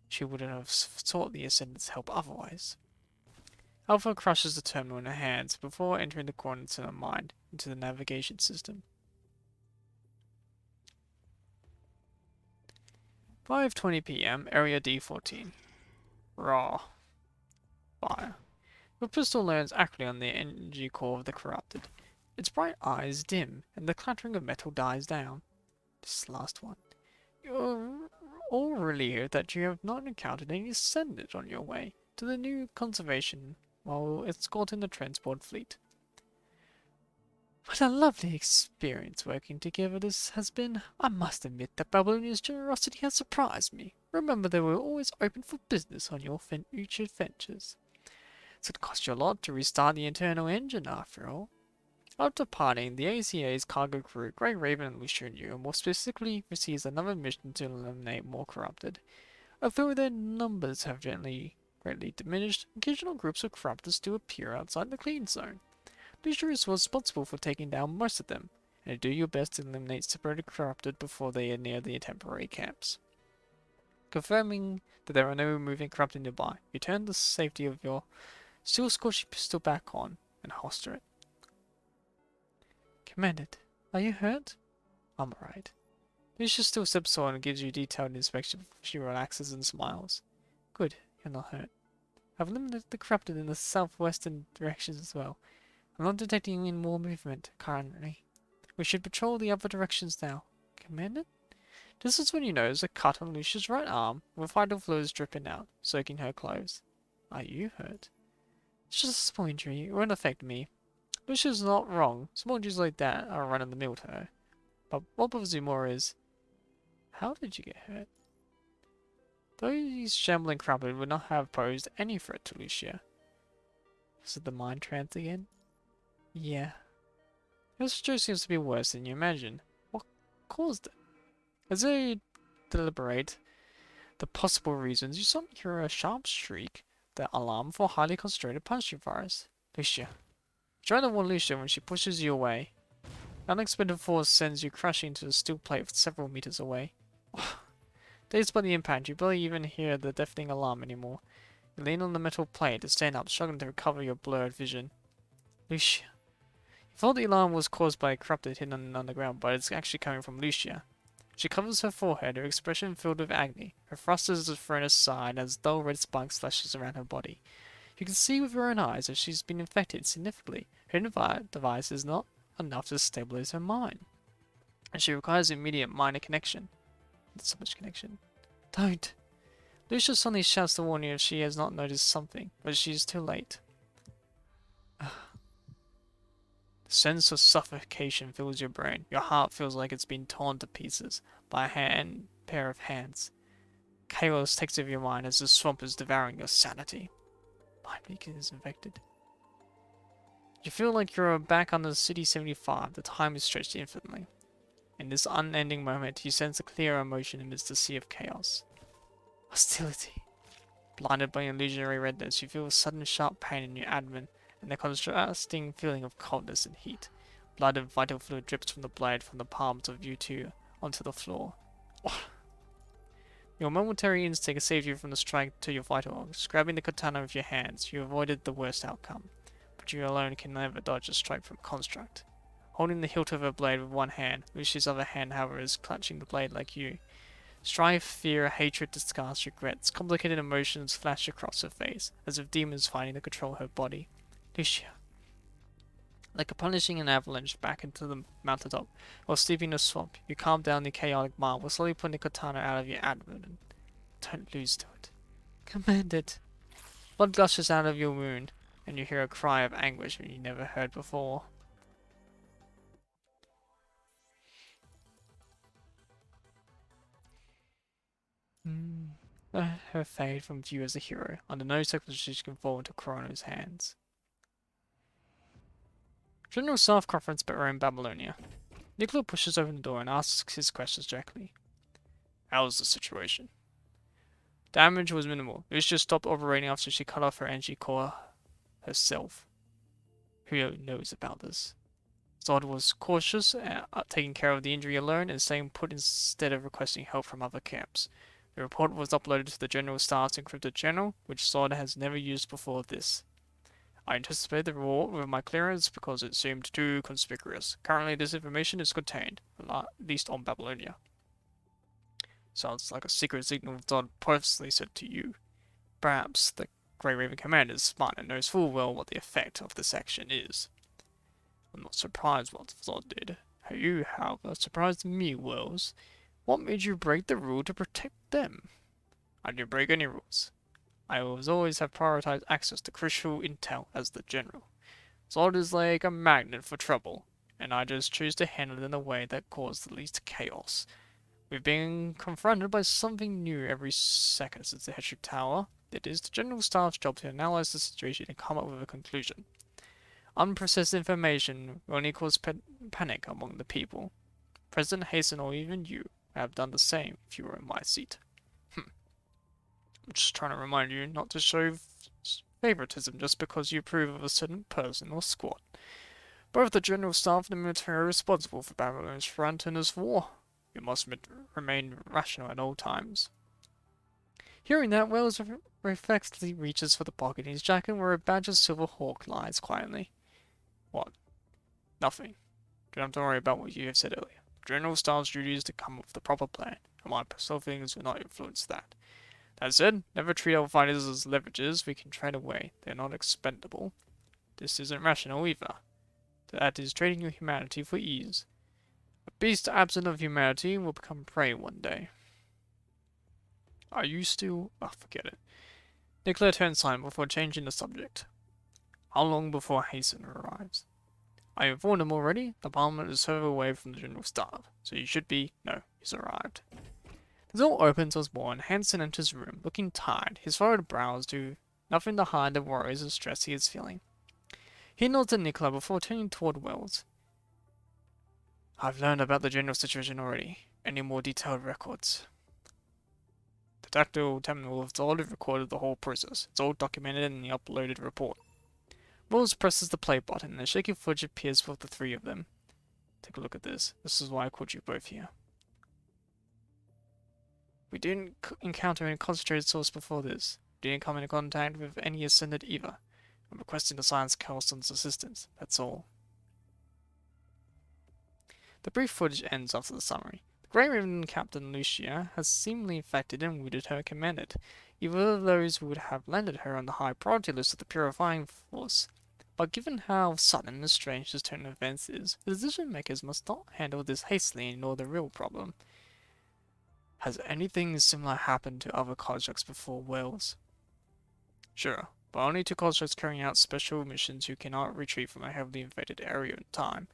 She wouldn't have sought the Ascendant's help otherwise. Alpha crushes the terminal in her hands before entering the coordinates in her mind into the navigation system. 5:20 PM, Area D14. Raw. Fire. Your pistol lands accurately on the energy core of the corrupted. Its bright eyes dim, and the clattering of metal dies down. This last one. You're all relieved that you have not encountered any Ascendant on your way to the new conservation while escorting the transport fleet. What a lovely experience working together this has been. I must admit that Babylonia's generosity has surprised me. Remember they were always open for business on your future adventures. It's going to cost you a lot to restart the internal engine after all. After parting, the ACA's cargo crew, Grey Raven and Lucia New, more specifically receives another mission to eliminate more corrupted. Although their numbers have greatly diminished, occasional groups of corrupted still appear outside the clean zone. Lucia is responsible for taking down most of them, and do your best to eliminate separated corrupted before they are near the temporary camps. Confirming that there are no moving corrupted nearby, you turn the safety of your still scorching pistol back on and holster it. Commandant, are you hurt? I'm alright. Lucia still steps on and gives you detailed inspection before she relaxes and smiles. Good, you're not hurt. I've eliminated the corrupted in the southwestern directions as well. I'm not detecting any more movement currently. We should patrol the other directions now. Commandant? This is when you notice a cut on Lucia's right arm, with vital fluids dripping out, soaking her clothes. Are you hurt? It's just a small injury. It won't affect me. Lucia's not wrong. Small dudes like that are run of the mill to her. But what bothers you more is, how did you get hurt? Those shambling crabbers would not have posed any threat to Lucia. Was it the mind trance again? Yeah. Your situation seems to be worse than you imagine. What caused it? As they deliberate the possible reasons, you suddenly hear a sharp shriek, the alarm for highly concentrated punching virus. Lucia. Try to warn Lucia when she pushes you away. Unexpected force sends you crashing into the steel plate several meters away. Dazed by the impact, you barely even hear the deafening alarm anymore. You lean on the metal plate to stand up, struggling to recover your blurred vision. Lucia. You thought the alarm was caused by a corrupted hidden underground, but it's actually coming from Lucia. She covers her forehead, her expression filled with agony. Her thrusters are thrown aside as dull red spark slashes around her body. You can see with her own eyes that she's been infected significantly. Her device is not enough to stabilize her mind, and she requires immediate minor connection. There's so much connection. Don't! Lucia suddenly shouts to warn you if she has not noticed something, but she is too late. The sense of suffocation fills your brain. Your heart feels like it's been torn to pieces by a pair of hands. Chaos takes over your mind as the swamp is devouring your sanity. Mind leak is infected. You feel like you're back on the City 75. The time is stretched infinitely. In this unending moment, you sense a clear emotion amidst the sea of chaos. Hostility. Blinded by illusionary redness, you feel a sudden sharp pain in your abdomen and the contrasting feeling of coldness and heat. Blood and vital fluid drips from the blade from the palms of you two onto the floor. Your momentary instinct saved you from the strike to your vital organs. Grabbing the katana with your hands, you avoided the worst outcome. But you alone can never dodge a strike from construct. Holding the hilt of her blade with one hand, Lucia's other hand, however, is clutching the blade like you. Strife, fear, hatred, disgust, regrets, complicated emotions flash across her face, as if demons fighting to control her body. Lucia. Like a punishing an avalanche back into the mountaintop, while sleeping in the swamp, you calm down the chaotic mind while slowly pulling the katana out of your abdomen. Don't lose to it. Command it. Blood gushes out of your wound, and you hear a cry of anguish you never heard before. Let her fade from view as a hero. Under no circumstances she can fall into Corona's hands. General Staff Conference Bureau in Babylonia. Nicola pushes open the door and asks his questions directly. How's the situation? Damage was minimal. Lucia stopped operating after she cut off her energy core herself. Who knows about this? Zod was cautious, taking care of the injury alone and staying put instead of requesting help from other camps. The report was uploaded to the General Staff's encrypted journal, which Zod has never used before this. I anticipated the reward with my clearance because it seemed too conspicuous. Currently, this information is contained, at least on Babylonia. Sounds like a secret signal Zod purposely sent to you. Perhaps the Grey Raven Commander is smart and knows full well what the effect of this action is. I'm not surprised what Zod did. You, however, surprised me, Wells. What made you break the rule to protect them? I didn't break any rules. I always have prioritized access to crucial intel as the general. Zod is like a magnet for trouble, and I just choose to handle it in a way that caused the least chaos. We've been confronted by something new every second since the Hetrick Tower. It is the General Staff's job to analyze the situation and come up with a conclusion. Unprocessed information will only cause panic among the people. President Hasten or even you would have done the same if you were in my seat. I'm just trying to remind you not to show favoritism just because you approve of a certain person or squad. Both the General Staff and the military are responsible for Babylon's front in this war. You must remain rational at all times. Hearing that, Wells reflexively reaches for the pocket in his jacket where a badge of Silver Hawk lies quietly. What? Nothing. Don't have to worry about what you have said earlier. General Staff's duty is to come up with the proper plan, and my personal feelings will not influence that. That said, never treat our fighters as leverages we can trade away. They're not expendable. This isn't rational either. That is trading your humanity for ease. A beast absent of humanity will become prey one day. Are you still... Oh, forget it. Nicola turns silent before changing the subject. How long before Hasten arrives? I informed him already. The apartment is further away from the general staff, so you should be... No, he's arrived. The door opens once more, and Hansen enters the room, looking tired. His furrowed brows do nothing to hide the worries and stress he is feeling. He nods at Nicola before turning toward Wells. I've learned about the general situation already. Any more detailed records? The tactile terminal has already recorded the whole process. It's all documented in the uploaded report. Wells presses the play button, and a shaky footage appears for the three of them. Take a look at this. This is why I called you both here. We didn't encounter any concentrated source before this. We didn't come into contact with any ascendant either. I'm requesting the Science Council's assistance. That's all. The brief footage ends after the summary. The Grey Raven Captain Lucia has seemingly infected and wounded her commander, either of those who would have landed her on the high priority list of the Purifying Force. But given how sudden and strange this turn of events is, the decision makers must not handle this hastily and ignore the real problem. Has anything similar happened to other constructs before Wells? Sure, but only to constructs carrying out special missions who cannot retreat from a heavily infected area in time.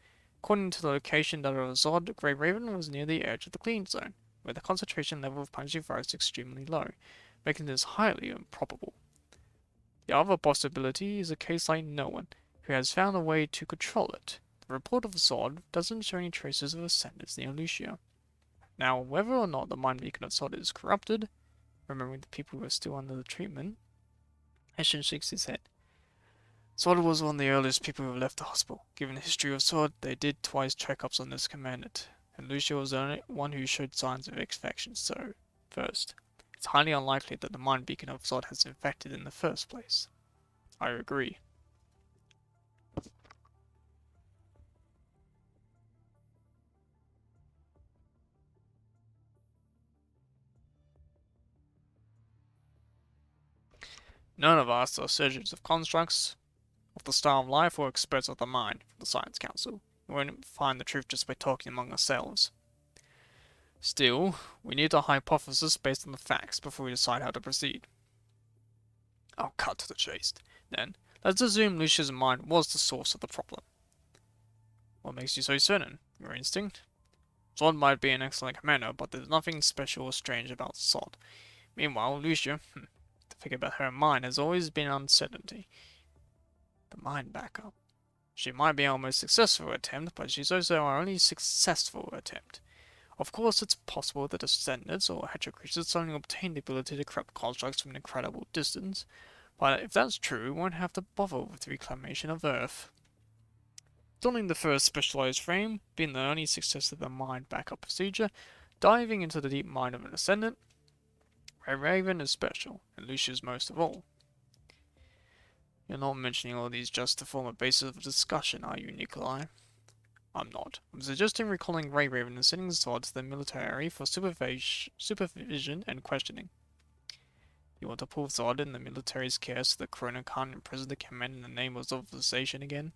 According to the location data of Zod, Grey Raven was near the edge of the clean zone, where the concentration level of punishing virus is extremely low, making this highly improbable. The other possibility is a case like no one, who has found a way to control it. The report of Zod doesn't show any traces of ascendants near Lucia. Now, whether or not the mind beacon of Zod is corrupted, remembering the people who are still under the treatment, Hessian shakes his head. Zod was one of the earliest people who left the hospital. Given the history of Zod, they did twice checkups on this commandant, and Lucia was the only one who showed signs of infection, so, first, it's highly unlikely that the mind beacon of Zod has infected in the first place. I agree. None of us are surgeons of constructs, of the style of life, or experts of the mind, for the Science Council. We won't find the truth just by talking among ourselves. Still, we need a hypothesis based on the facts before we decide how to proceed. I'll cut to the chase. Then, let's assume Lucia's mind was the source of the problem. What makes you so certain? Your instinct? Zod might be an excellent commander, but there's nothing special or strange about Zod. Meanwhile, Lucia, the thing about her mind has always been uncertainty. The mind backup. She might be our most successful attempt, but she's also our only successful attempt. Of course, it's possible that ascendants or hetero creatures suddenly obtain the ability to corrupt constructs from an incredible distance, but if that's true, we won't have to bother with the reclamation of Earth. Donning the first specialized frame, being the only success of the mind backup procedure, diving into the deep mind of an ascendant, Grey Raven is special, and Lucia's most of all. You're not mentioning all these just to form a basis of discussion, are you, Nikolai? I'm not. I'm suggesting recalling Grey Raven and sending Zod to the military for supervision and questioning. You want to pull Zod in the military's care so the Corona can't imprison the command in the name of civilization again?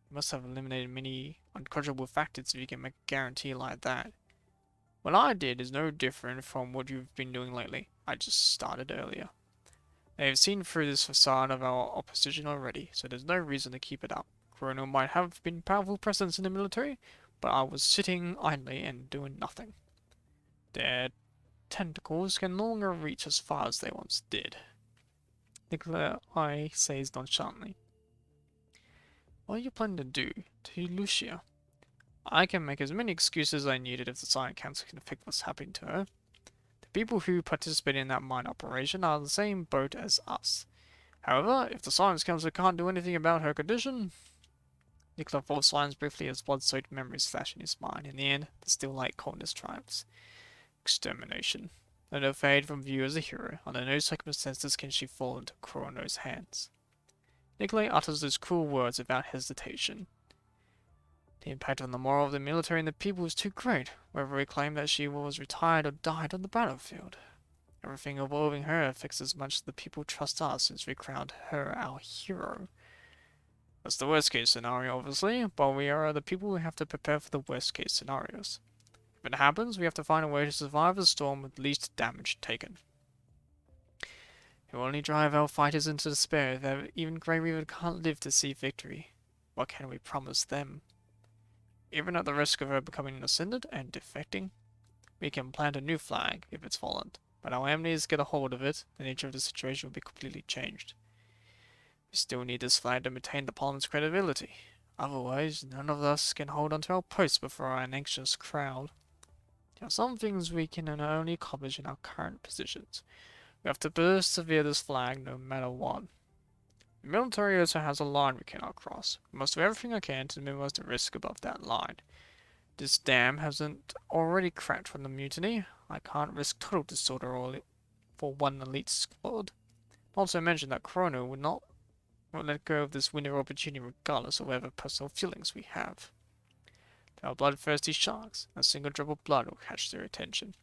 You must have eliminated many uncontrollable factors if you can make a guarantee like that. What I did is no different from what you've been doing lately. I just started earlier. They have seen through this facade of our opposition already, so there's no reason to keep it up. Corona might have been powerful presence in the military, but I was sitting idly and doing nothing. Their tentacles can no longer reach as far as they once did. Nikolai says nonchalantly. What are you planning to do to Lucia? I can make as many excuses as I needed if the Science Council can fix what's happening to her. The people who participated in that mine operation are in the same boat as us. However, if the Science Council can't do anything about her condition... Nicola falls silent briefly as blood-soaked memories flash in his mind. In the end, the still light coldness triumphs. Extermination. Let her fade from view as a hero. Under no circumstances can she fall into Corono's hands. Nikolai utters those cruel words without hesitation. The impact on the morale of the military and the people was too great, whether we claim that she was retired or died on the battlefield. Everything involving her affects as much as the people trust us since we crowned her our hero. That's the worst case scenario, obviously, but we are the people who have to prepare for the worst case scenarios. If it happens, we have to find a way to survive the storm with least damage taken. It will only drive our fighters into despair that even Grey Reaver can't live to see victory. what can we promise them? Even at the risk of her becoming ascended and defecting, we can plant a new flag if it's fallen. But our enemies get a hold of it, the nature of the situation will be completely changed. We still need this flag to maintain the Parliament's credibility. Otherwise, none of us can hold onto our posts before an anxious crowd. There are some things we can only accomplish in our current positions. We have to persevere this flag no matter what. The military also has a line we cannot cross. We must do everything I can to minimize the risk above that line. This dam hasn't already cracked from the mutiny. I can't risk total disorder for one elite squad. Also mentioned that Chrono would not let go of this window opportunity regardless of whatever personal feelings we have. They are bloodthirsty sharks, and a single drop of blood will catch their attention.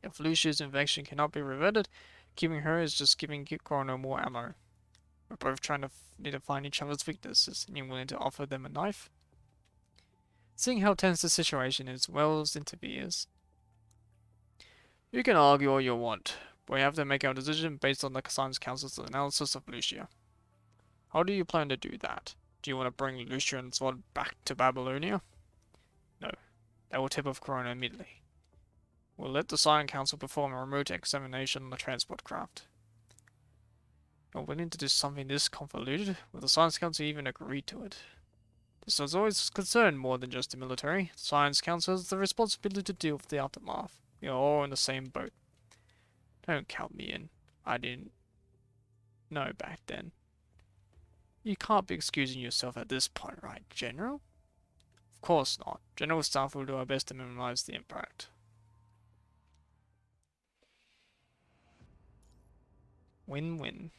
If Lucia's infection cannot be reverted, keeping her is just giving Chrono more ammo. We're both need to find each other's weaknesses, and you're willing to offer them a knife? Seeing how tense the situation is, Wells intervenes. You can argue all you want, but we have to make our decision based on the Science Council's analysis of Lucia. How do you plan to do that? Do you want to bring Lucia and Sword back to Babylonia? No. That will tip off Corona immediately. We'll let the Science Council perform a remote examination on the transport craft. You're willing to do something this convoluted? Will the Science Council even agree to it? This has always concerned more than just the military. The Science Council has the responsibility to deal with the aftermath. We are all in the same boat. Don't count me in. I didn't know back then. You can't be excusing yourself at this point, right, General? Of course not. General Staff will do our best to minimize the impact. Win-win.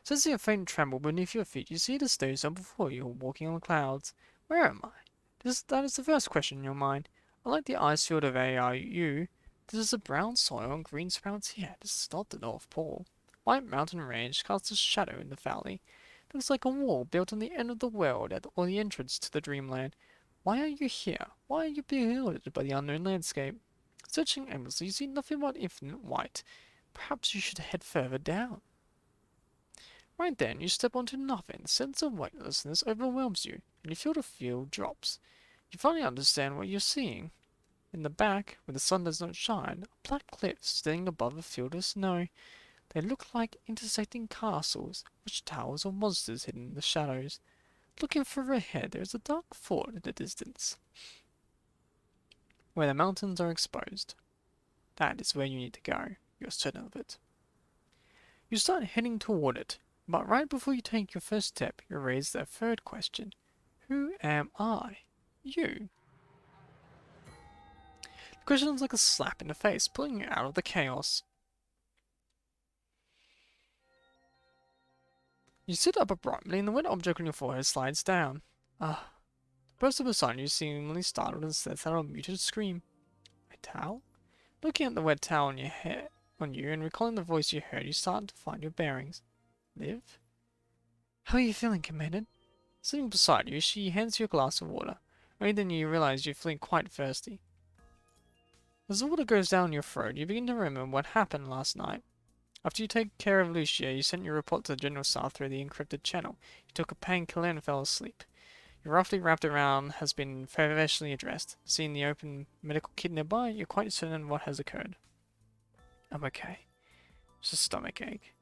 Sensing a faint tremble beneath your feet, you see the station before you, walking on the clouds. Where am I? That is the first question in your mind. Unlike the ice field of ARU, this is a brown soil and green sprouts here. This is not the North Pole. White mountain range casts a shadow in the valley. It looks like a wall built on the end of the world or the entrance to the dreamland. Why are you here? Why are you bewildered by the unknown landscape? Searching aimlessly, you see nothing but infinite white. Perhaps you should head further down. Right then, you step onto nothing. The sense of weightlessness overwhelms you, and you feel the field drops. You finally understand what you're seeing. In the back, where the sun does not shine, are black cliffs standing above a field of snow. They look like intersecting castles, watchtowers or monsters hidden in the shadows. Looking further ahead, there is a dark fort in the distance, where the mountains are exposed. That is where you need to go. You're certain of it. You start heading toward it. But right before you take your first step, you're raised a third question. Who am I? You. The question is like a slap in the face, pulling you out of the chaos. You sit up abruptly and the wet object on your forehead slides down. Ah. The person beside you seemingly startled and lets out a muted scream. A towel? Looking at the wet towel on you and recalling the voice you heard, you start to find your bearings. Liv? How are you feeling, Commander? Sitting beside you, she hands you a glass of water. Only then you realize you're feeling quite thirsty. As the water goes down your throat, you begin to remember what happened last night. After you take care of Lucia, you sent your report to the General Staff through the encrypted channel. You took a painkiller and fell asleep. Your roughly wrapped around has been professionally addressed. Seeing the open medical kit nearby, you're quite certain what has occurred. I'm okay. It's a stomach ache.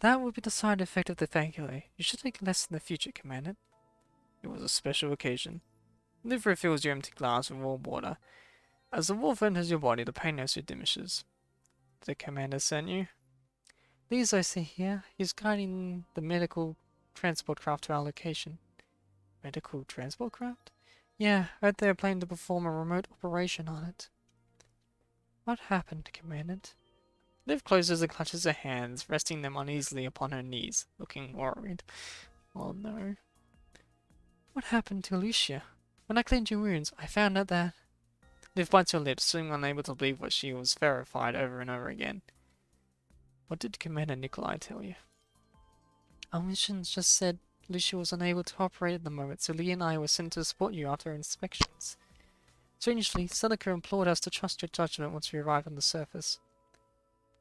That would be the side effect of the painkiller. You should take less in the future, Commander. It was a special occasion. Liv refills your empty glass with warm water. As the warmth enters your body, the pain also diminishes. The Commander sent you? These I see here. He's guiding the medical transport craft to our location. Medical transport craft? Yeah, I heard they are planning to perform a remote operation on it. What happened, Commandant? Liv closes and clutches her hands, resting them uneasily upon her knees, looking worried. Oh no. What happened to Lucia? When I cleaned your wounds, I found out that... Liv bites her lips, seeming unable to believe what she was verified over and over again. What did Commander Nikolai tell you? Our missions just said Lucia was unable to operate at the moment, so Lee and I were sent to support you after inspections. Strangely, Seneca implored us to trust your judgment once we arrived on the surface.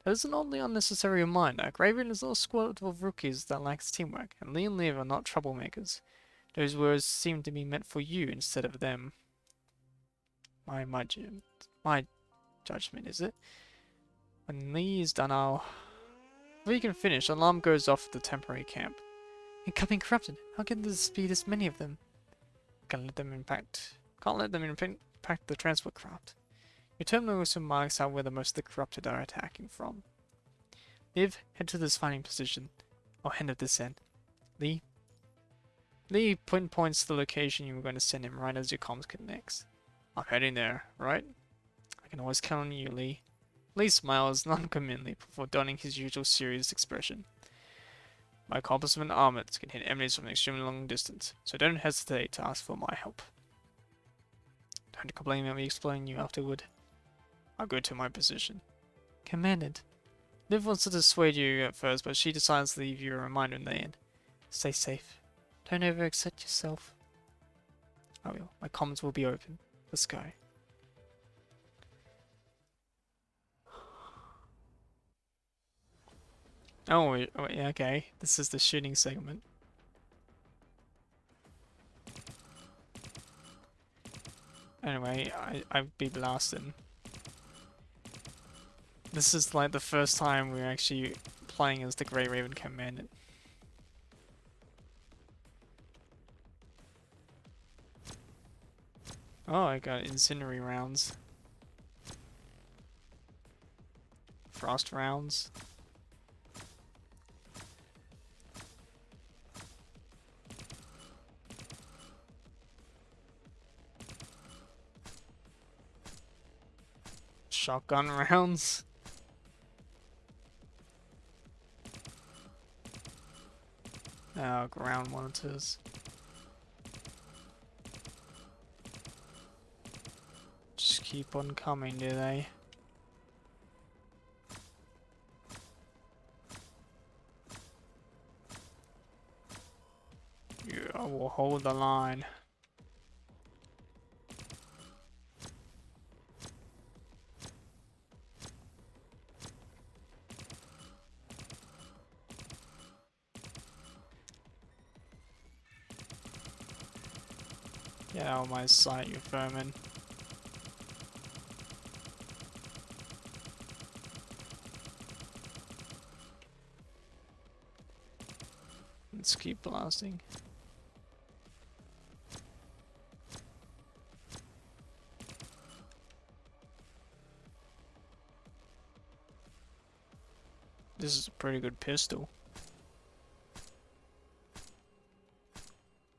That is an oddly unnecessary reminder. Graven is not a squad of rookies that lacks teamwork, and Lee and Liv are not troublemakers. Those words seem to be meant for you instead of them. My judgment, is it? When Lee is done, Before you can finish, an alarm goes off at the temporary camp. Incoming corrupted. How can there be this many of them? Can't let them impact the transport craft. Your terminal also marks out where the most of the corrupted are attacking from. Liv, head to this finding position. I'll hand at this end. Lee pinpoints the location you were going to send him right as your comms connects. I'm heading there, right? I can always count on you, Lee. Lee smiles non-committally before donning his usual serious expression. My accomplishment armors can hit enemies from an extremely long distance, so don't hesitate to ask for my help. Don't complain about me exploiting you afterward. I'll go to my position. Commandant. Liv wants to dissuade you at first, but she decides to leave you a reminder in the end. Stay safe. Don't overexert yourself. I will. My comms will be open. Let's go. Oh, yeah, okay. This is the shooting segment. Anyway, I'd be blasting. This is like the first time we're actually playing as the Grey Raven Commandant. Oh, I got incendiary rounds. Frost rounds. Shotgun rounds. Oh, ground monitors. Just keep on coming, do they? Yeah, I will hold the line. Get out of my sight, you vermin. Let's keep blasting. This is a pretty good pistol.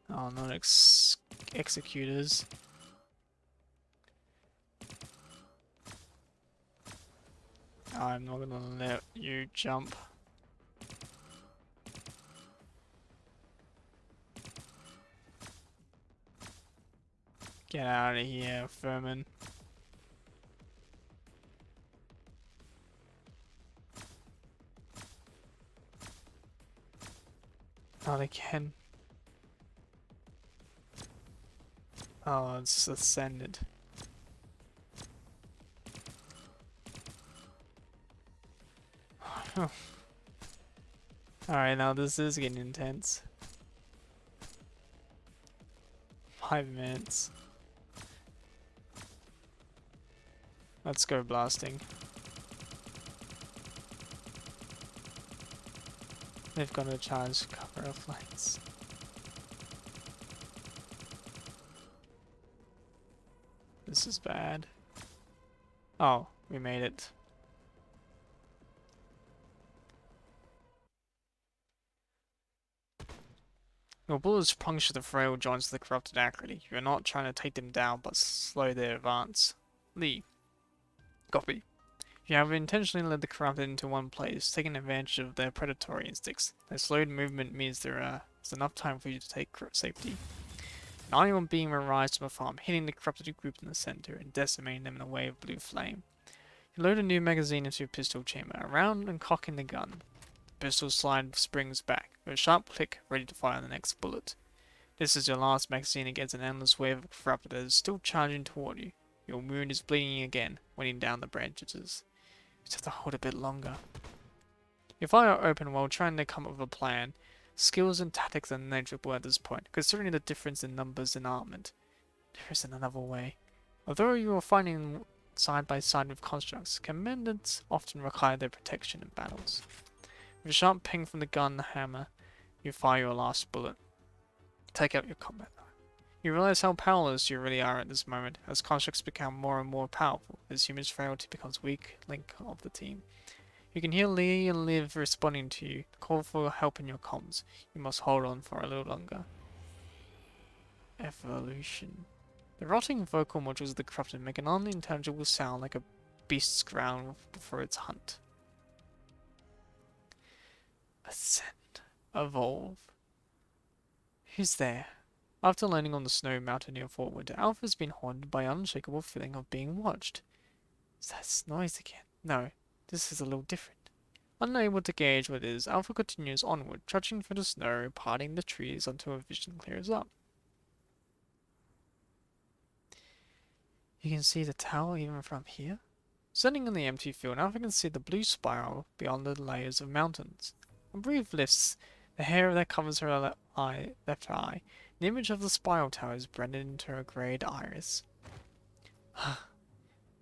Oh, not executors. I'm not gonna let you jump. Get out of here, vermin. Not again. Oh, it's ascended. Alright, now this is getting intense. 5 minutes. Let's go blasting. They've got to charge cover of lights. This is bad. Oh, we made it. Your bullets puncture the frail joints of the corrupted accurately. You are not trying to take them down, but slow their advance. Lee. Copy. You have intentionally led the corrupted into one place, taking advantage of their predatory instincts. Their slowed movement means there is enough time for you to take safety. An anyone being arise from a farm, hitting the corrupted group in the center and decimating them in a wave of blue flame. You load a new magazine into your pistol chamber, around and cocking the gun. The pistol slide springs back, with a sharp click, ready to fire the next bullet. This is your last magazine against an endless wave of corrupted that is still charging toward you. Your wound is bleeding again, weighing down the branches. just have to hold a bit longer. Your fire open while trying to come up with a plan. Skills and tactics are negligible at this point, considering the difference in numbers and armament. There isn't another way. Although you are fighting side by side with constructs, commandants often require their protection in battles. With a sharp ping from the gun hammer, you fire your last bullet. Take out your combat knife. You realize how powerless you really are at this moment, as constructs become more and more powerful, as humans' frailty becomes weak link of the team. You can hear Lee and Liv responding to you, call for help in your comms. You must hold on for a little longer. Evolution. The rotting vocal modules of the corrupted make an unintelligible sound like a beast's growl before its hunt. Ascend. Evolve. Who's there? After landing on the snow mountain near Fort Winter, Alpha's been haunted by an unshakable feeling of being watched. Is that noise again? No, this is a little different. Unable to gauge what it is, Alpha continues onward, trudging through the snow, parting the trees until her vision clears up. You can see the tower even from here? Standing in the empty field, Alpha can see the blue spiral beyond the layers of mountains. A breeze lifts the hair that covers her left eye. The image of the spiral tower is blended into her greyed iris.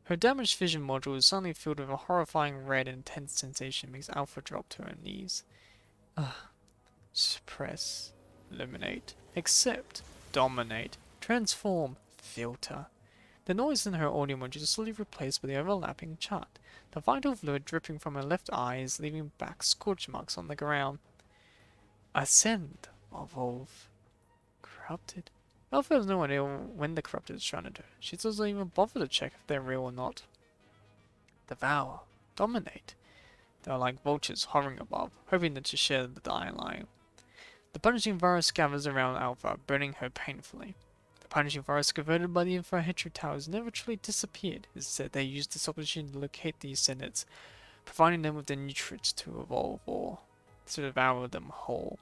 Her damaged vision module is suddenly filled with a horrifying red and intense sensation makes Alpha drop to her knees. Suppress, eliminate, accept, dominate, transform, filter. The noise in her audio module is slowly replaced by the overlapping chart. The vital fluid dripping from her left eye is leaving back scorch marks on the ground. Ascend, evolve, corrupted. Alpha has no idea when the corrupted is trying to do. She doesn't even bother to check if they're real or not. Devour, dominate. They are like vultures hovering above, hoping to share the dying line. The punishing virus gathers around Alpha, burning her painfully. The punishing virus converted by the infrahetry towers never truly disappeared. Instead, they used this opportunity to locate the ascendants, providing them with the nutrients to evolve or to devour them whole.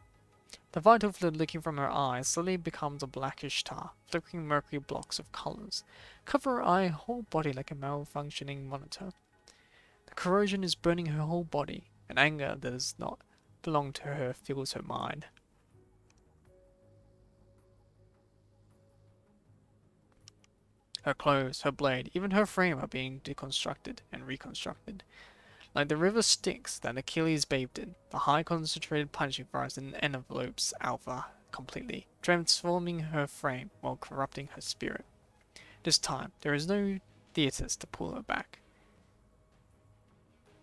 The vital fluid leaking from her eye slowly becomes a blackish tar, flickering mercury blocks of colors, cover her eye whole body like a malfunctioning monitor. The corrosion is burning her whole body, and anger that does not belong to her fills her mind. Her clothes, her blade, even her frame are being deconstructed and reconstructed. Like the river Styx that Achilles bathed in, the high concentrated punishing virus envelopes Alpha completely, transforming her frame while corrupting her spirit. This time, there is no theatres to pull her back.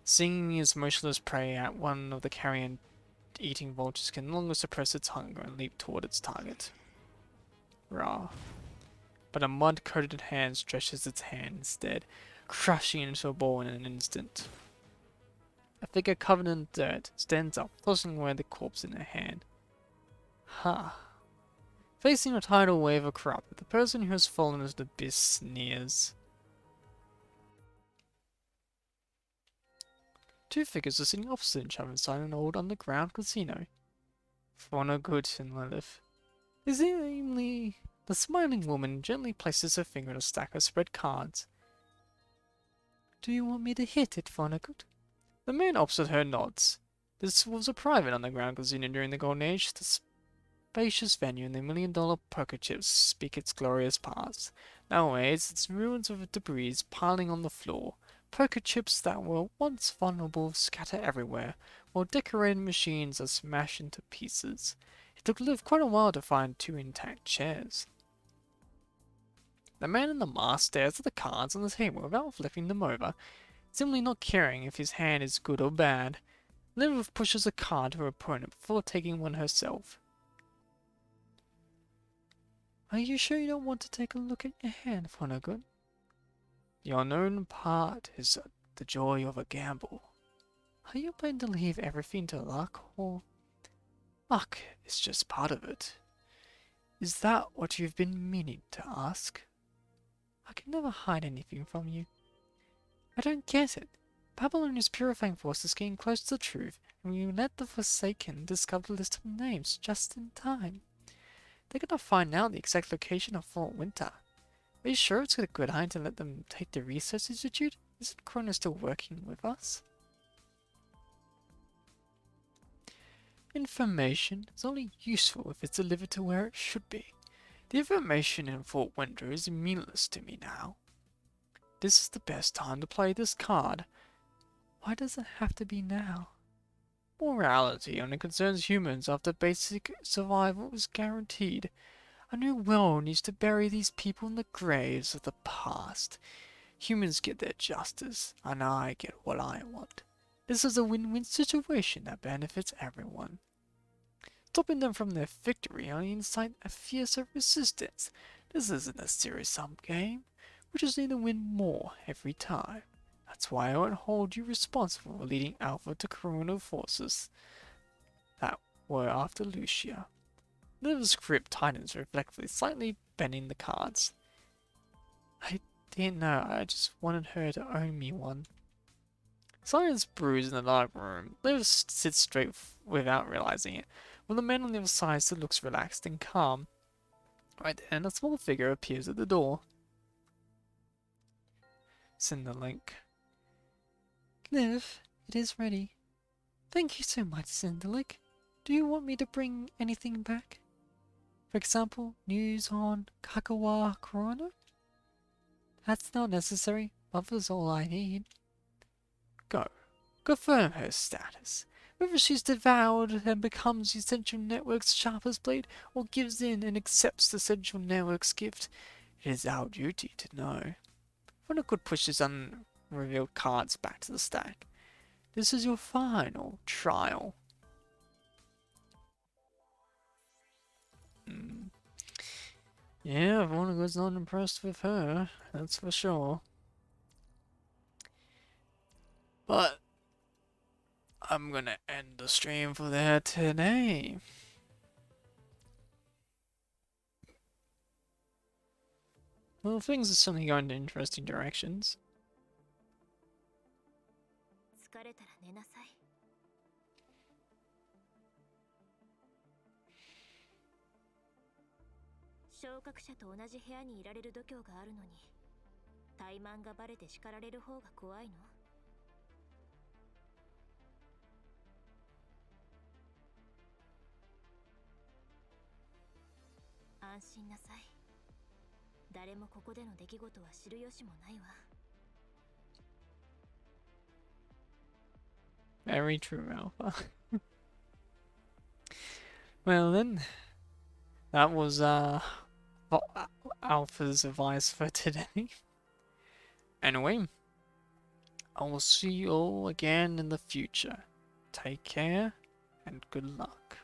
Seeing as motionless prey at one of the carrion-eating vultures can no longer suppress its hunger and leap toward its target. Rah. But a mud-coated hand stretches its hand instead, crushing into a ball in an instant. A figure covered in dirt stands up, tossing away the corpse in her hand. Ha! Facing a tidal wave of corrupted, the person who has fallen into the abyss sneers. Two figures are sitting opposite each other inside an old underground casino. Vonnegut and Lilith. The smiling woman gently places her finger on a stack of spread cards. Do you want me to hit it, Vonnegut? The man opposite her nods. This was a private underground casino during the Golden Age. The spacious venue and the $1,000,000 poker chips speak its glorious past. Nowadays, it's ruins of debris piling on the floor. Poker chips that were once vulnerable scatter everywhere, while decorated machines are smashed into pieces. It took Liv quite a while to find 2 intact chairs. The man in the mask stares at the cards on the table without flipping them over, simply not caring if his hand is good or bad. Liv pushes a card to her opponent before taking one herself. Are you sure you don't want to take a look at your hand, Vonnegut? The unknown part is the joy of a gamble. Are you planning to leave everything to luck, or... Luck is just part of it. Is that what you've been meaning to ask? I can never hide anything from you. I don't get it. Babylonia's purifying force is getting close to the truth, and we let the Forsaken discover the list of names just in time. They're gonna find out the exact location of Fort Winter. Are you sure it's a good idea to let them take the research institute? Isn't Corona still working with us? Information is only useful if it's delivered to where it should be. The information in Fort Winter is meaningless to me now. This is the best time to play this card. Why does it have to be now? Morality only concerns humans after basic survival is guaranteed. A new world needs to bury these people in the graves of the past. Humans get their justice, and I get what I want. This is a win-win situation that benefits everyone. Stopping them from their victory only incites a fiercer resistance. This isn't a zero-sum game. We just need to win more every time. That's why I won't hold you responsible for leading Alpha to colonial forces that were after Lucia. The script tightens reflectively, slightly bending the cards. I didn't know, I just wanted her to own me one. Silence brews in the dark room. Liv sits straight without realizing it, while the man on the other side still looks relaxed and calm. Right then, a small figure appears at the door. Send the link. Liv, it is ready. Thank you so much, Cinderlick. Do you want me to bring anything back? For example, news on Kagawa Corona? That's not necessary. Mother's all I need. Go. Confirm her status. Whether she's devoured and becomes the Central Network's sharpest blade, or gives in and accepts the Central Network's gift, it is our duty to know. Rona could push his unrevealed cards back to the stack. This is your final trial. Yeah, Rona was not impressed with her, that's for sure. But I'm gonna end the stream for there today. Well, things are certainly going in interesting directions. 疲れたら寝なさい。昇格者と同じ部屋にいられる度胸があるのに、怠慢がバレて叱られる方が怖いの？安心なさい。誰もここでの出来事は知る由もないわ。Very true, Alpha. Well then, that was Alpha's advice for today. Anyway, I will see you all again in the future. Take care and good luck.